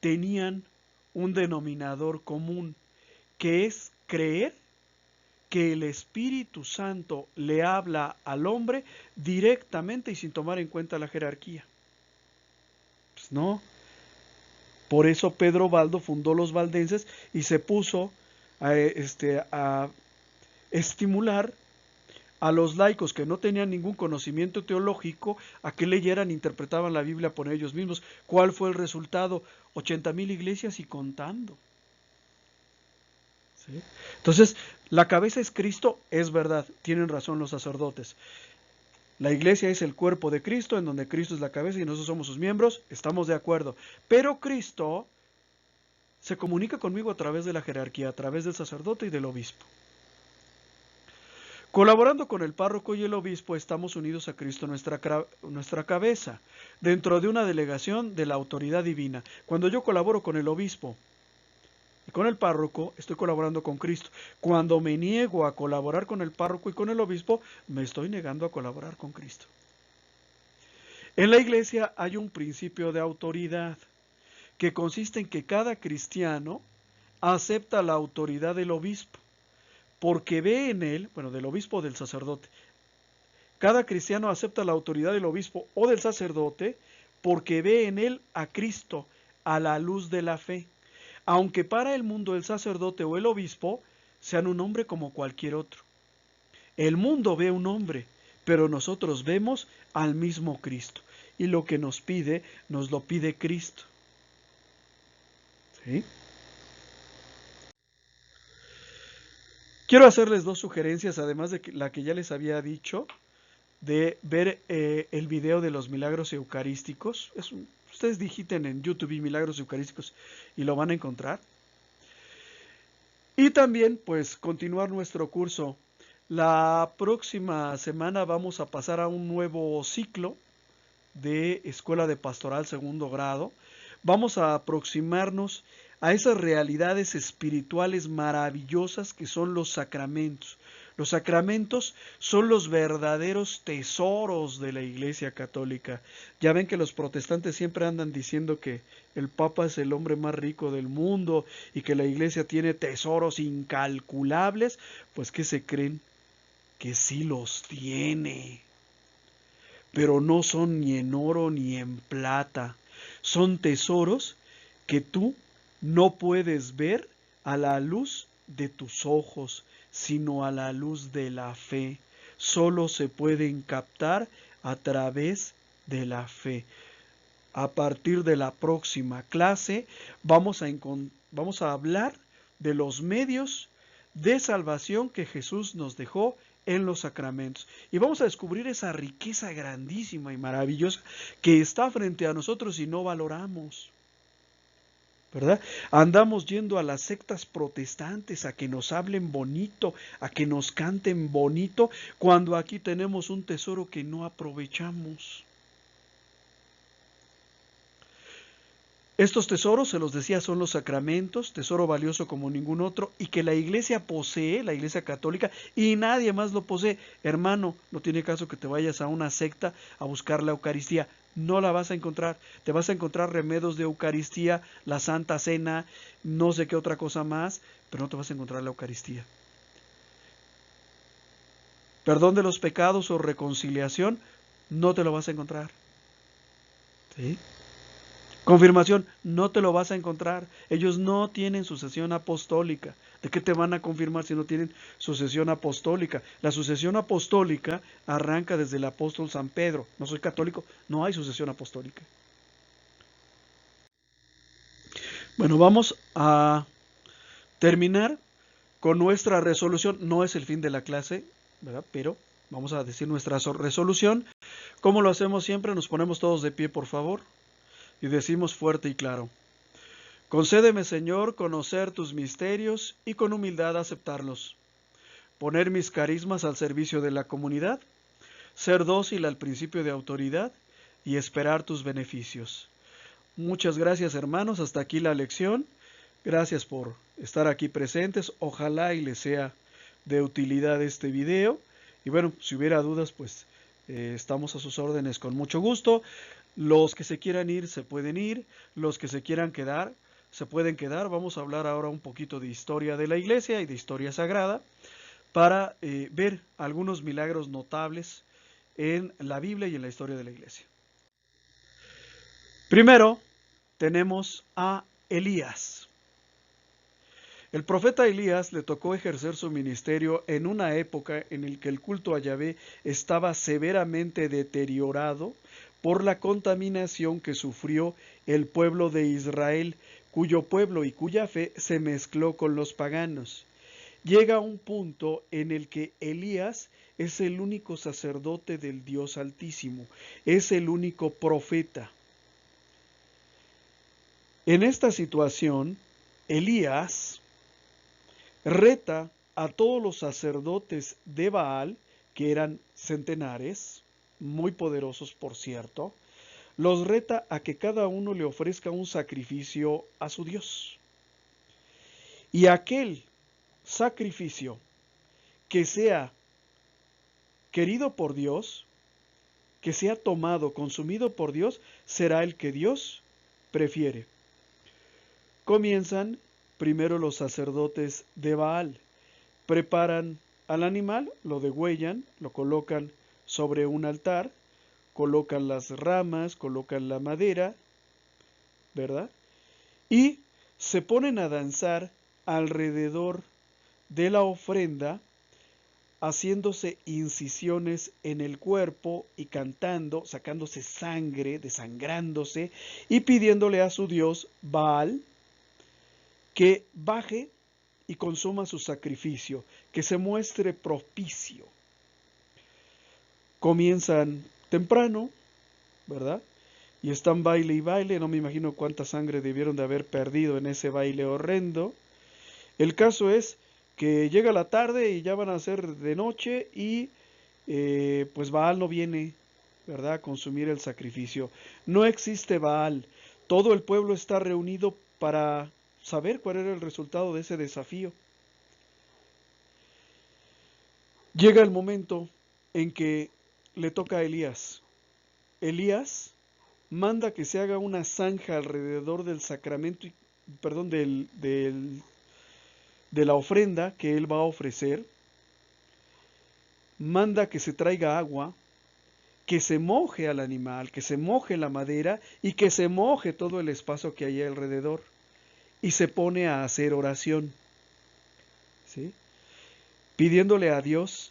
tenían un denominador común, que es creer que el Espíritu Santo le habla al hombre directamente y sin tomar en cuenta la jerarquía. Pues no. Por eso Pedro Baldo fundó los valdenses y se puso a estimular a los laicos que no tenían ningún conocimiento teológico a que leyeran e interpretaban la Biblia por ellos mismos. ¿Cuál fue el resultado? 80,000 iglesias y contando. ¿Sí? Entonces, la cabeza es Cristo, es verdad, tienen razón los sacerdotes. La iglesia es el cuerpo de Cristo, en donde Cristo es la cabeza y nosotros somos sus miembros, estamos de acuerdo. Pero Cristo se comunica conmigo a través de la jerarquía, a través del sacerdote y del obispo. Colaborando con el párroco y el obispo, estamos unidos a Cristo, nuestra cabeza, dentro de una delegación de la autoridad divina. Cuando yo colaboro con el obispo y con el párroco, estoy colaborando con Cristo. Cuando me niego a colaborar con el párroco y con el obispo, me estoy negando a colaborar con Cristo. En la iglesia hay un principio de autoridad que consiste en que cada cristiano acepta la autoridad del obispo, porque ve en él, bueno, del obispo o del sacerdote. Cada cristiano acepta la autoridad del obispo o del sacerdote porque ve en él a Cristo, a la luz de la fe. Aunque para el mundo el sacerdote o el obispo sean un hombre como cualquier otro. El mundo ve un hombre, pero nosotros vemos al mismo Cristo. Y lo que nos pide, nos lo pide Cristo. ¿Sí? Quiero hacerles dos sugerencias, además de la que ya les había dicho, de ver el video de los milagros eucarísticos. Ustedes digiten en YouTube milagros eucarísticos y lo van a encontrar. Y también, pues, continuar nuestro curso. La próxima semana vamos a pasar a un nuevo ciclo de Escuela de Pastoral segundo grado. Vamos a aproximarnos a esas realidades espirituales maravillosas que son los sacramentos. Los sacramentos son los verdaderos tesoros de la Iglesia Católica. Ya ven que los protestantes siempre andan diciendo que el Papa es el hombre más rico del mundo y que la Iglesia tiene tesoros incalculables. Pues, ¿qué se creen? Que sí los tiene. Pero no son ni en oro ni en plata. Son tesoros que tú no puedes ver a la luz de tus ojos, sino a la luz de la fe. Solo se pueden captar a través de la fe. A partir de la próxima clase vamos a hablar de los medios de salvación que Jesús nos dejó en los sacramentos. Y vamos a descubrir esa riqueza grandísima y maravillosa que está frente a nosotros y no valoramos. ¿Verdad? Andamos yendo a las sectas protestantes a que nos hablen bonito, a que nos canten bonito, cuando aquí tenemos un tesoro que no aprovechamos. Estos tesoros, se los decía, son los sacramentos, tesoro valioso como ningún otro, y que la iglesia posee, la iglesia católica, y nadie más lo posee. Hermano, no tiene caso que te vayas a una secta a buscar la Eucaristía. No la vas a encontrar. Te vas a encontrar remedios de Eucaristía, la Santa Cena, no sé qué otra cosa más, pero no te vas a encontrar la Eucaristía. Perdón de los pecados o reconciliación, no te lo vas a encontrar. ¿Sí? Confirmación, no te lo vas a encontrar. Ellos no tienen sucesión apostólica. ¿De qué te van a confirmar si no tienen sucesión apostólica? La sucesión apostólica arranca desde el apóstol San Pedro. No soy católico, no hay sucesión apostólica. Bueno, vamos a terminar con nuestra resolución. No es el fin de la clase, ¿verdad? Pero vamos a decir nuestra resolución. ¿Cómo lo hacemos siempre? Nos ponemos todos de pie, por favor, y decimos fuerte y claro: concédeme, Señor, conocer tus misterios y con humildad aceptarlos, poner mis carismas al servicio de la comunidad, ser dócil al principio de autoridad y esperar tus beneficios. Muchas gracias, hermanos. Hasta aquí la lección. Gracias por estar aquí presentes. Ojalá y les sea de utilidad este video. Y bueno, si hubiera dudas, pues estamos a sus órdenes con mucho gusto. Los que se quieran ir, se pueden ir. Los que se quieran quedar, se pueden quedar. Vamos a hablar ahora un poquito de historia de la iglesia y de historia sagrada para ver algunos milagros notables en la Biblia y en la historia de la iglesia. Primero, tenemos a Elías. El profeta Elías le tocó ejercer su ministerio en una época en la que el culto a Yahvé estaba severamente deteriorado por la contaminación que sufrió el pueblo de Israel, cuyo pueblo y cuya fe se mezcló con los paganos. Llega un punto en el que Elías es el único sacerdote del Dios Altísimo, es el único profeta. En esta situación, Elías reta a todos los sacerdotes de Baal, que eran centenares, muy poderosos por cierto, los reta a que cada uno le ofrezca un sacrificio a su Dios. Y aquel sacrificio que sea querido por Dios, que sea tomado, consumido por Dios, será el que Dios prefiere. Comienzan primero los sacerdotes de Baal, preparan al animal, lo degüellan, lo colocan sobre un altar, colocan las ramas, colocan la madera, ¿verdad? Y se ponen a danzar alrededor de la ofrenda, haciéndose incisiones en el cuerpo y cantando, sacándose sangre, desangrándose y pidiéndole a su dios Baal que baje y consuma su sacrificio, que se muestre propicio. Comienzan temprano, ¿verdad? Y están baile y baile, no me imagino cuánta sangre debieron de haber perdido en ese baile horrendo. El caso es que llega la tarde y ya van a ser de noche y pues Baal no viene, ¿verdad?, a consumir el sacrificio. No existe Baal. Todo el pueblo está reunido para saber cuál era el resultado de ese desafío. Llega el momento en que le toca a Elías. Elías manda que se haga una zanja alrededor del sacramento, perdón, de la ofrenda que él va a ofrecer. Manda que se traiga agua, que se moje al animal, que se moje la madera y que se moje todo el espacio que hay alrededor. Y se pone a hacer oración, ¿sí?, pidiéndole a Dios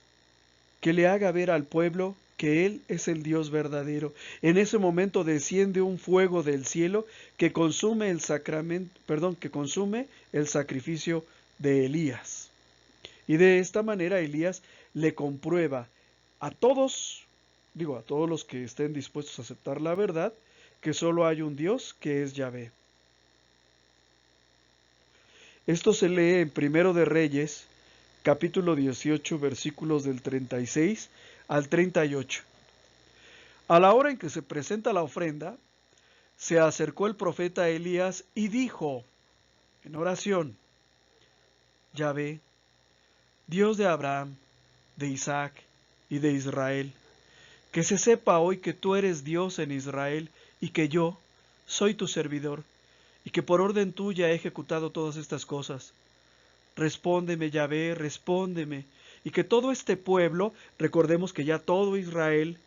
que le haga ver al pueblo que Él es el Dios verdadero. En ese momento desciende un fuego del cielo que consume el que consume el sacrificio de Elías. Y de esta manera Elías le comprueba a todos los que estén dispuestos a aceptar la verdad, que solo hay un Dios, que es Yahvé. Esto se lee en Primero de Reyes, capítulo 18, versículos del 36 al 38. A la hora en que se presenta la ofrenda, se acercó el profeta Elías y dijo en oración: Yahvé, Dios de Abraham, de Isaac y de Israel, que se sepa hoy que tú eres Dios en Israel y que yo soy tu servidor y que por orden tuya he ejecutado todas estas cosas. Respóndeme, Yahvé, respóndeme, y que todo este pueblo, recordemos que ya todo Israel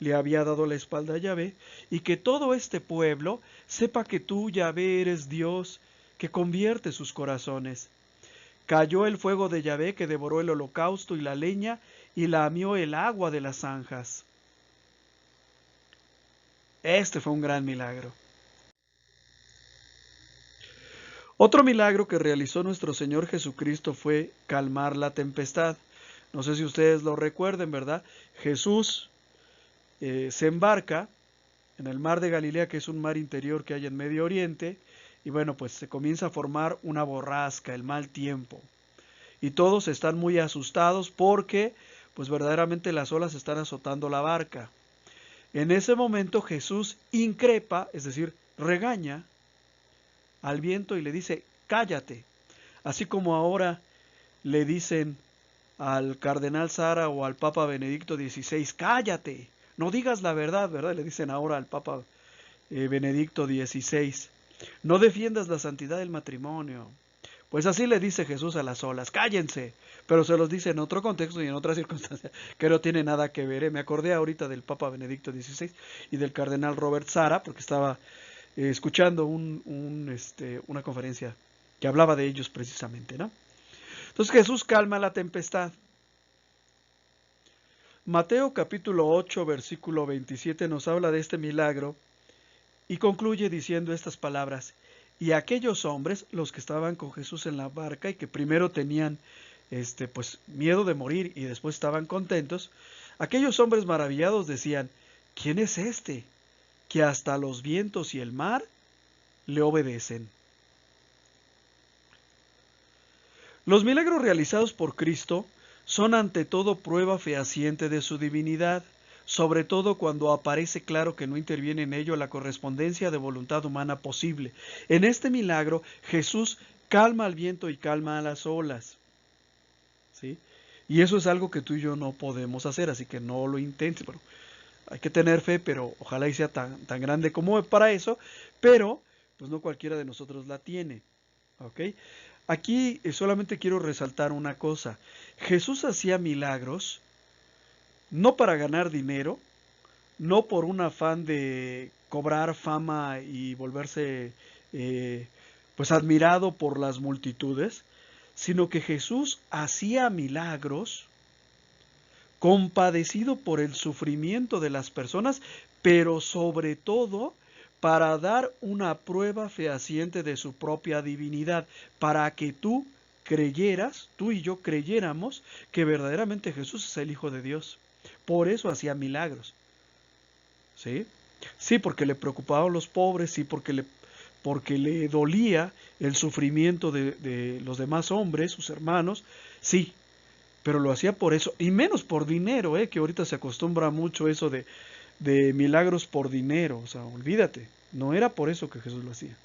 le había dado la espalda a Yahvé, y que todo este pueblo sepa que tú, Yahvé, eres Dios, que convierte sus corazones. Cayó el fuego de Yahvé que devoró el holocausto y la leña, y lamió el agua de las zanjas. Este fue un gran milagro. Otro milagro que realizó nuestro Señor Jesucristo fue calmar la tempestad. No sé si ustedes lo recuerden, ¿verdad? Jesús se embarca en el mar de Galilea, que es un mar interior que hay en Medio Oriente, y bueno, pues se comienza a formar una borrasca, el mal tiempo. Y todos están muy asustados porque, pues verdaderamente las olas están azotando la barca. En ese momento Jesús increpa, es decir, regaña al viento y le dice: cállate. Así como ahora le dicen al cardenal Sara o al Papa Benedicto XVI: cállate, no digas la verdad, ¿verdad? Le dicen ahora al Papa Benedicto XVI: no defiendas la santidad del matrimonio. Pues así le dice Jesús a las olas: cállense. Pero se los dice en otro contexto y en otra circunstancia que no tiene nada que ver. Me acordé ahorita del Papa Benedicto XVI y del cardenal Robert Sara, porque estaba escuchando una conferencia que hablaba de ellos precisamente, ¿no? Entonces Jesús calma la tempestad. Mateo capítulo 8, versículo 27 nos habla de este milagro y concluye diciendo estas palabras: y aquellos hombres, los que estaban con Jesús en la barca y que primero tenían pues miedo de morir y después estaban contentos, aquellos hombres maravillados decían: ¿quién es este que hasta los vientos y el mar le obedecen? Los milagros realizados por Cristo son ante todo prueba fehaciente de su divinidad, sobre todo cuando aparece claro que no interviene en ello la correspondencia de voluntad humana posible. En este milagro, Jesús calma al viento y calma a las olas, ¿sí? Y eso es algo que tú y yo no podemos hacer, así que no lo intentes. Bueno, hay que tener fe, pero ojalá y sea tan grande como para eso, pero pues no cualquiera de nosotros la tiene, ¿ok? Aquí solamente quiero resaltar una cosa. Jesús hacía milagros no para ganar dinero, no por un afán de cobrar fama y volverse pues admirado por las multitudes, sino que Jesús hacía milagros compadecido por el sufrimiento de las personas, pero sobre todo para dar una prueba fehaciente de su propia divinidad, para que tú creyeras, tú y yo creyéramos que verdaderamente Jesús es el Hijo de Dios. Por eso hacía milagros. ¿Sí? Sí, porque le preocupaban los pobres, sí, porque le dolía el sufrimiento de los demás hombres, sus hermanos, sí, pero lo hacía por eso, y menos por dinero, que ahorita se acostumbra mucho eso de milagros por dinero, o sea, olvídate, no era por eso que Jesús lo hacía.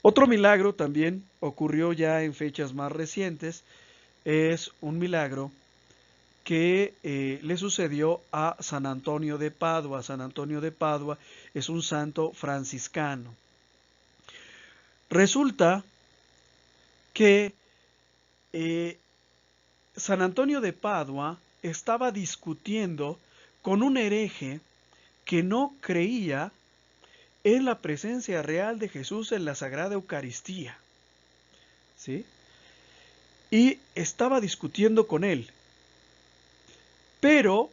Otro milagro también ocurrió ya en fechas más recientes, es un milagro que le sucedió a San Antonio de Padua. San Antonio de Padua es un santo franciscano. Resulta que San Antonio de Padua estaba discutiendo con un hereje que no creía en la presencia real de Jesús en la Sagrada Eucaristía, ¿sí? Y estaba discutiendo con él. Pero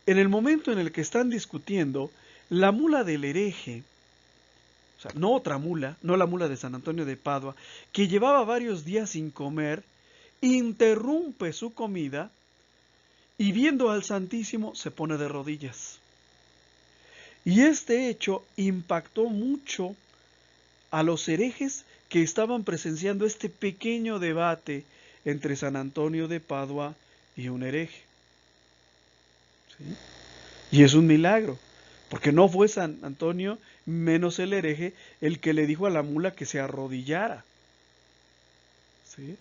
en el momento en el que están discutiendo, la mula del hereje, o sea, no otra mula, no la mula de San Antonio de Padua, que llevaba varios días sin comer, interrumpe su comida y viendo al Santísimo se pone de rodillas. Y este hecho impactó mucho a los herejes que estaban presenciando este pequeño debate entre San Antonio de Padua y un hereje. ¿Sí? Y es un milagro, porque no fue San Antonio, menos el hereje, el que le dijo a la mula que se arrodillara. ¿Sí?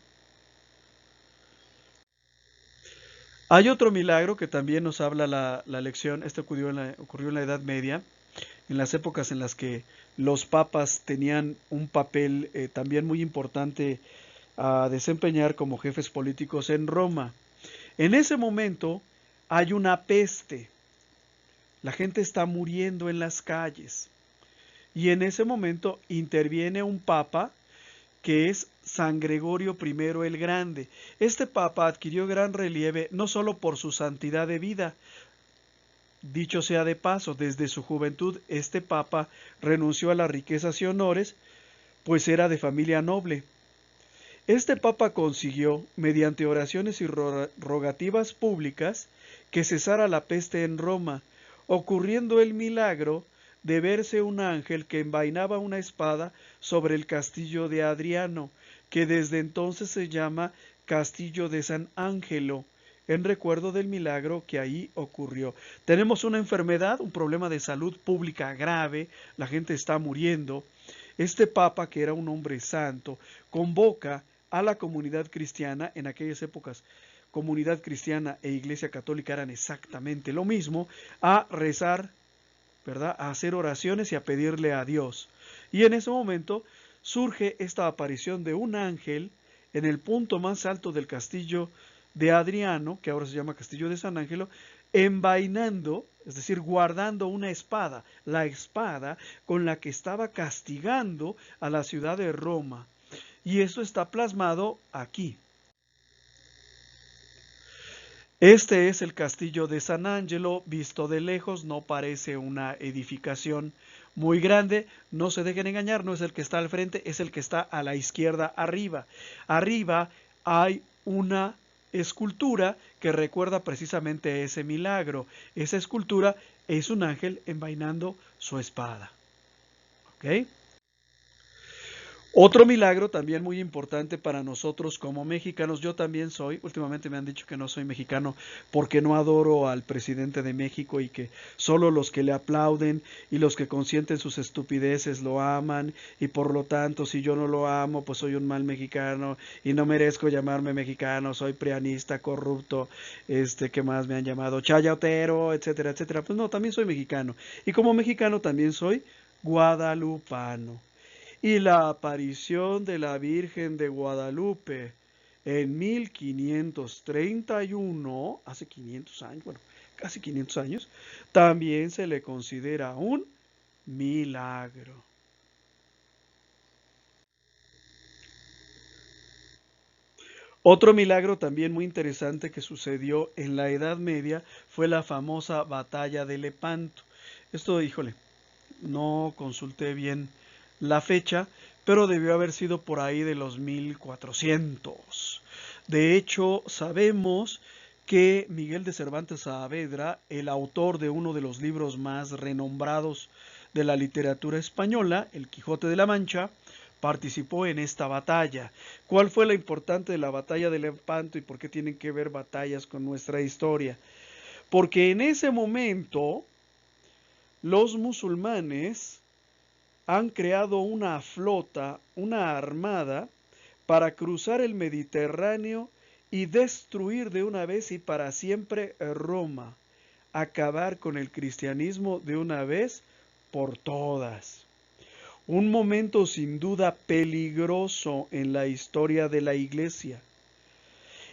Hay otro milagro que también nos habla la lección. Este ocurrió en la Edad Media, en las épocas en las que los papas tenían un papel también muy importante a desempeñar como jefes políticos en Roma. En ese momento hay una peste, la gente está muriendo en las calles y en ese momento interviene un papa que es San Gregorio I el Grande. Este papa adquirió gran relieve no solo por su santidad de vida. Dicho sea de paso, desde su juventud este papa renunció a las riquezas y honores, pues era de familia noble. Este papa consiguió, mediante oraciones y rogativas públicas, que cesara la peste en Roma, ocurriendo el milagro de verse un ángel que envainaba una espada sobre el castillo de Adriano, que desde entonces se llama Castillo de San Ángelo, en recuerdo del milagro que ahí ocurrió. Tenemos una enfermedad, un problema de salud pública grave, la gente está muriendo. Este papa, que era un hombre santo, convoca a la comunidad cristiana. En aquellas épocas comunidad cristiana e iglesia católica eran exactamente lo mismo, a rezar, ¿verdad?, a hacer oraciones y a pedirle a Dios. Y en ese momento surge esta aparición de un ángel en el punto más alto del castillo de Adriano, que ahora se llama Castillo de San Ángelo, envainando, es decir, guardando una espada, la espada con la que estaba castigando a la ciudad de Roma. Y eso está plasmado aquí. Este es el castillo de San Angelo, visto de lejos, no parece una edificación muy grande, no se dejen engañar, no es el que está al frente, es el que está a la izquierda arriba. Arriba hay una escultura que recuerda precisamente ese milagro. Esa escultura es un ángel envainando su espada. ¿Ok? Otro milagro también muy importante para nosotros como mexicanos, yo también soy, últimamente me han dicho que no soy mexicano porque no adoro al presidente de México y que solo los que le aplauden y los que consienten sus estupideces lo aman y por lo tanto si yo no lo amo pues soy un mal mexicano y no merezco llamarme mexicano, soy prianista, corrupto, ¿qué más me han llamado? Chayotero, etcétera, etcétera. Pues no, también soy mexicano y como mexicano también soy guadalupano. Y la aparición de la Virgen de Guadalupe en 1531, hace 500 años, bueno, casi 500 años, también se le considera un milagro. Otro milagro también muy interesante que sucedió en la Edad Media fue la famosa batalla de Lepanto. Esto, híjole, no consulté bien la fecha, pero debió haber sido por ahí de los 1400. De hecho, sabemos que Miguel de Cervantes Saavedra, el autor de uno de los libros más renombrados de la literatura española, El Quijote de la Mancha, participó en esta batalla. ¿Cuál fue la importante de la batalla de Lepanto y por qué tienen que ver batallas con nuestra historia? Porque en ese momento los musulmanes han creado una flota, una armada, para cruzar el Mediterráneo y destruir de una vez y para siempre Roma, acabar con el cristianismo de una vez por todas. Un momento sin duda peligroso en la historia de la Iglesia.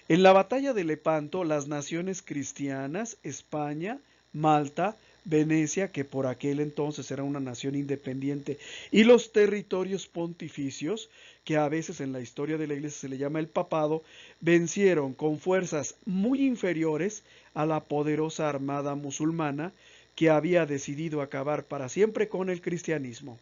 En la batalla de Lepanto, las naciones cristianas, España, Malta, Venecia, que por aquel entonces era una nación independiente, y los territorios pontificios, que a veces en la historia de la Iglesia se le llama el papado, vencieron con fuerzas muy inferiores a la poderosa armada musulmana que había decidido acabar para siempre con el cristianismo.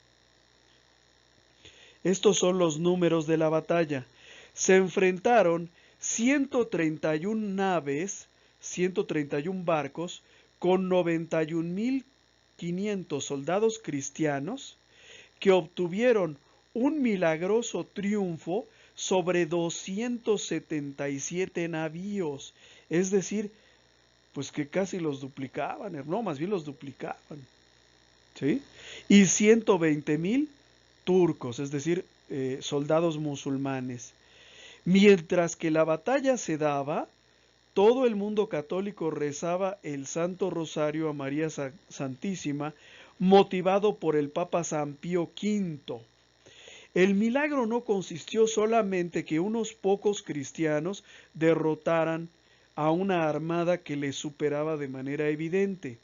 Estos son los números de la batalla. Se enfrentaron 131 naves, 131 barcos, con 91.500 soldados cristianos que obtuvieron un milagroso triunfo sobre 277 navíos. Es decir, pues que casi los duplicaban, no, más bien los duplicaban, ¿sí? Y 120,000 turcos, es decir, soldados musulmanes. Mientras que la batalla se daba, todo el mundo católico rezaba el Santo Rosario a María Santísima, motivado por el Papa San Pío V. El milagro no consistió solamente que unos pocos cristianos derrotaran a una armada que les superaba de manera evidente.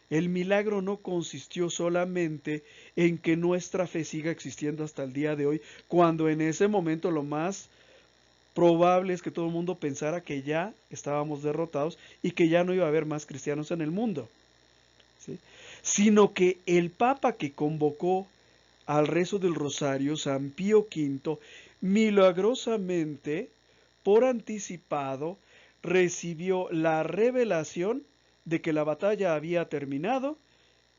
El milagro no consistió solamente en que nuestra fe siga existiendo hasta el día de hoy, cuando en ese momento lo más probable es que todo el mundo pensara que ya estábamos derrotados y que ya no iba a haber más cristianos en el mundo, ¿sí? Sino que el Papa que convocó al rezo del Rosario, San Pío V, milagrosamente, por anticipado, recibió la revelación de que la batalla había terminado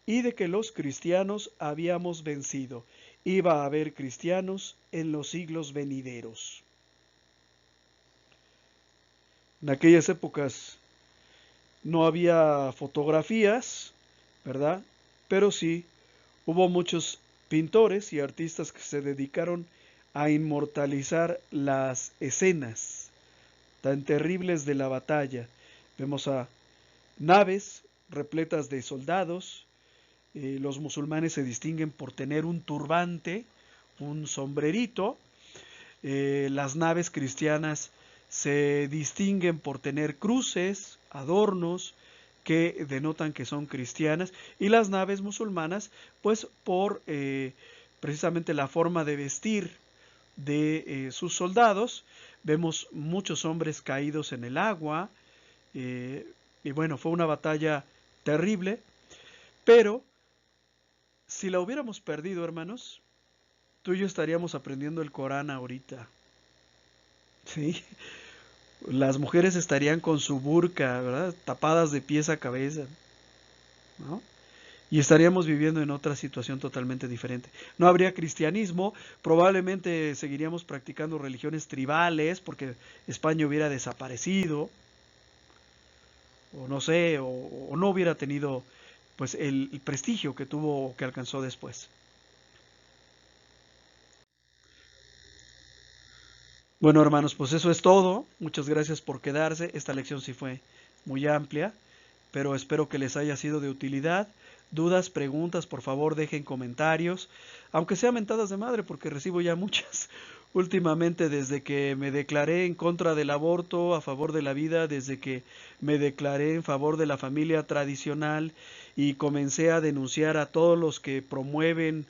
y de que los cristianos habíamos vencido. Iba a haber cristianos en los siglos venideros. En aquellas épocas no había fotografías, ¿verdad? Pero sí hubo muchos pintores y artistas que se dedicaron a inmortalizar las escenas tan terribles de la batalla. Vemos a naves repletas de soldados. Los musulmanes se distinguen por tener un turbante, un sombrerito. Las naves cristianas se distinguen por tener cruces, adornos que denotan que son cristianas, y las naves musulmanas pues por precisamente la forma de vestir de sus soldados. Vemos muchos hombres caídos en el agua, y bueno, fue una batalla terrible, pero si la hubiéramos perdido, hermanos, tú y yo estaríamos aprendiendo el Corán ahorita, ¿sí? Las mujeres estarían con su burka, ¿verdad? Tapadas de pies a cabeza, ¿no? Y estaríamos viviendo en otra situación totalmente diferente. No habría cristianismo, probablemente seguiríamos practicando religiones tribales porque España hubiera desaparecido, o no sé, o no hubiera tenido pues el prestigio que tuvo, que alcanzó después. Bueno, hermanos, pues eso es todo. Muchas gracias por quedarse. Esta lección sí fue muy amplia, pero espero que les haya sido de utilidad. Dudas, preguntas, por favor dejen comentarios, aunque sean mentadas de madre, porque recibo ya muchas últimamente desde que me declaré en contra del aborto, a favor de la vida, desde que me declaré en favor de la familia tradicional y comencé a denunciar a todos los que promueven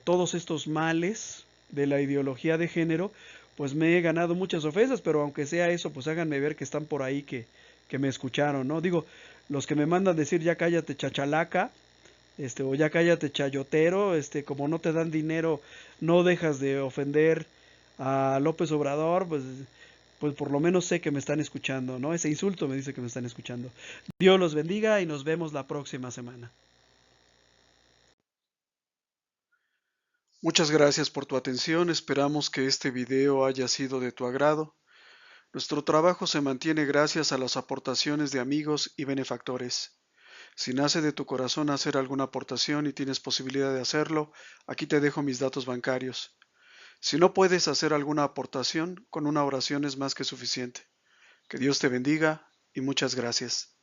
todos estos males de la ideología de género. Pues me he ganado muchas ofensas, pero aunque sea eso, pues háganme ver que están por ahí, que me escucharon, ¿no? Digo, los que me mandan decir ya cállate chachalaca, o ya cállate chayotero, como no te dan dinero, no dejas de ofender a López Obrador, pues por lo menos sé que me están escuchando, ¿no? Ese insulto me dice que me están escuchando. Dios los bendiga y nos vemos la próxima semana. Muchas gracias por tu atención, esperamos que este video haya sido de tu agrado. Nuestro trabajo se mantiene gracias a las aportaciones de amigos y benefactores. Si nace de tu corazón hacer alguna aportación y tienes posibilidad de hacerlo, aquí te dejo mis datos bancarios. Si no puedes hacer alguna aportación, con una oración es más que suficiente. Que Dios te bendiga y muchas gracias.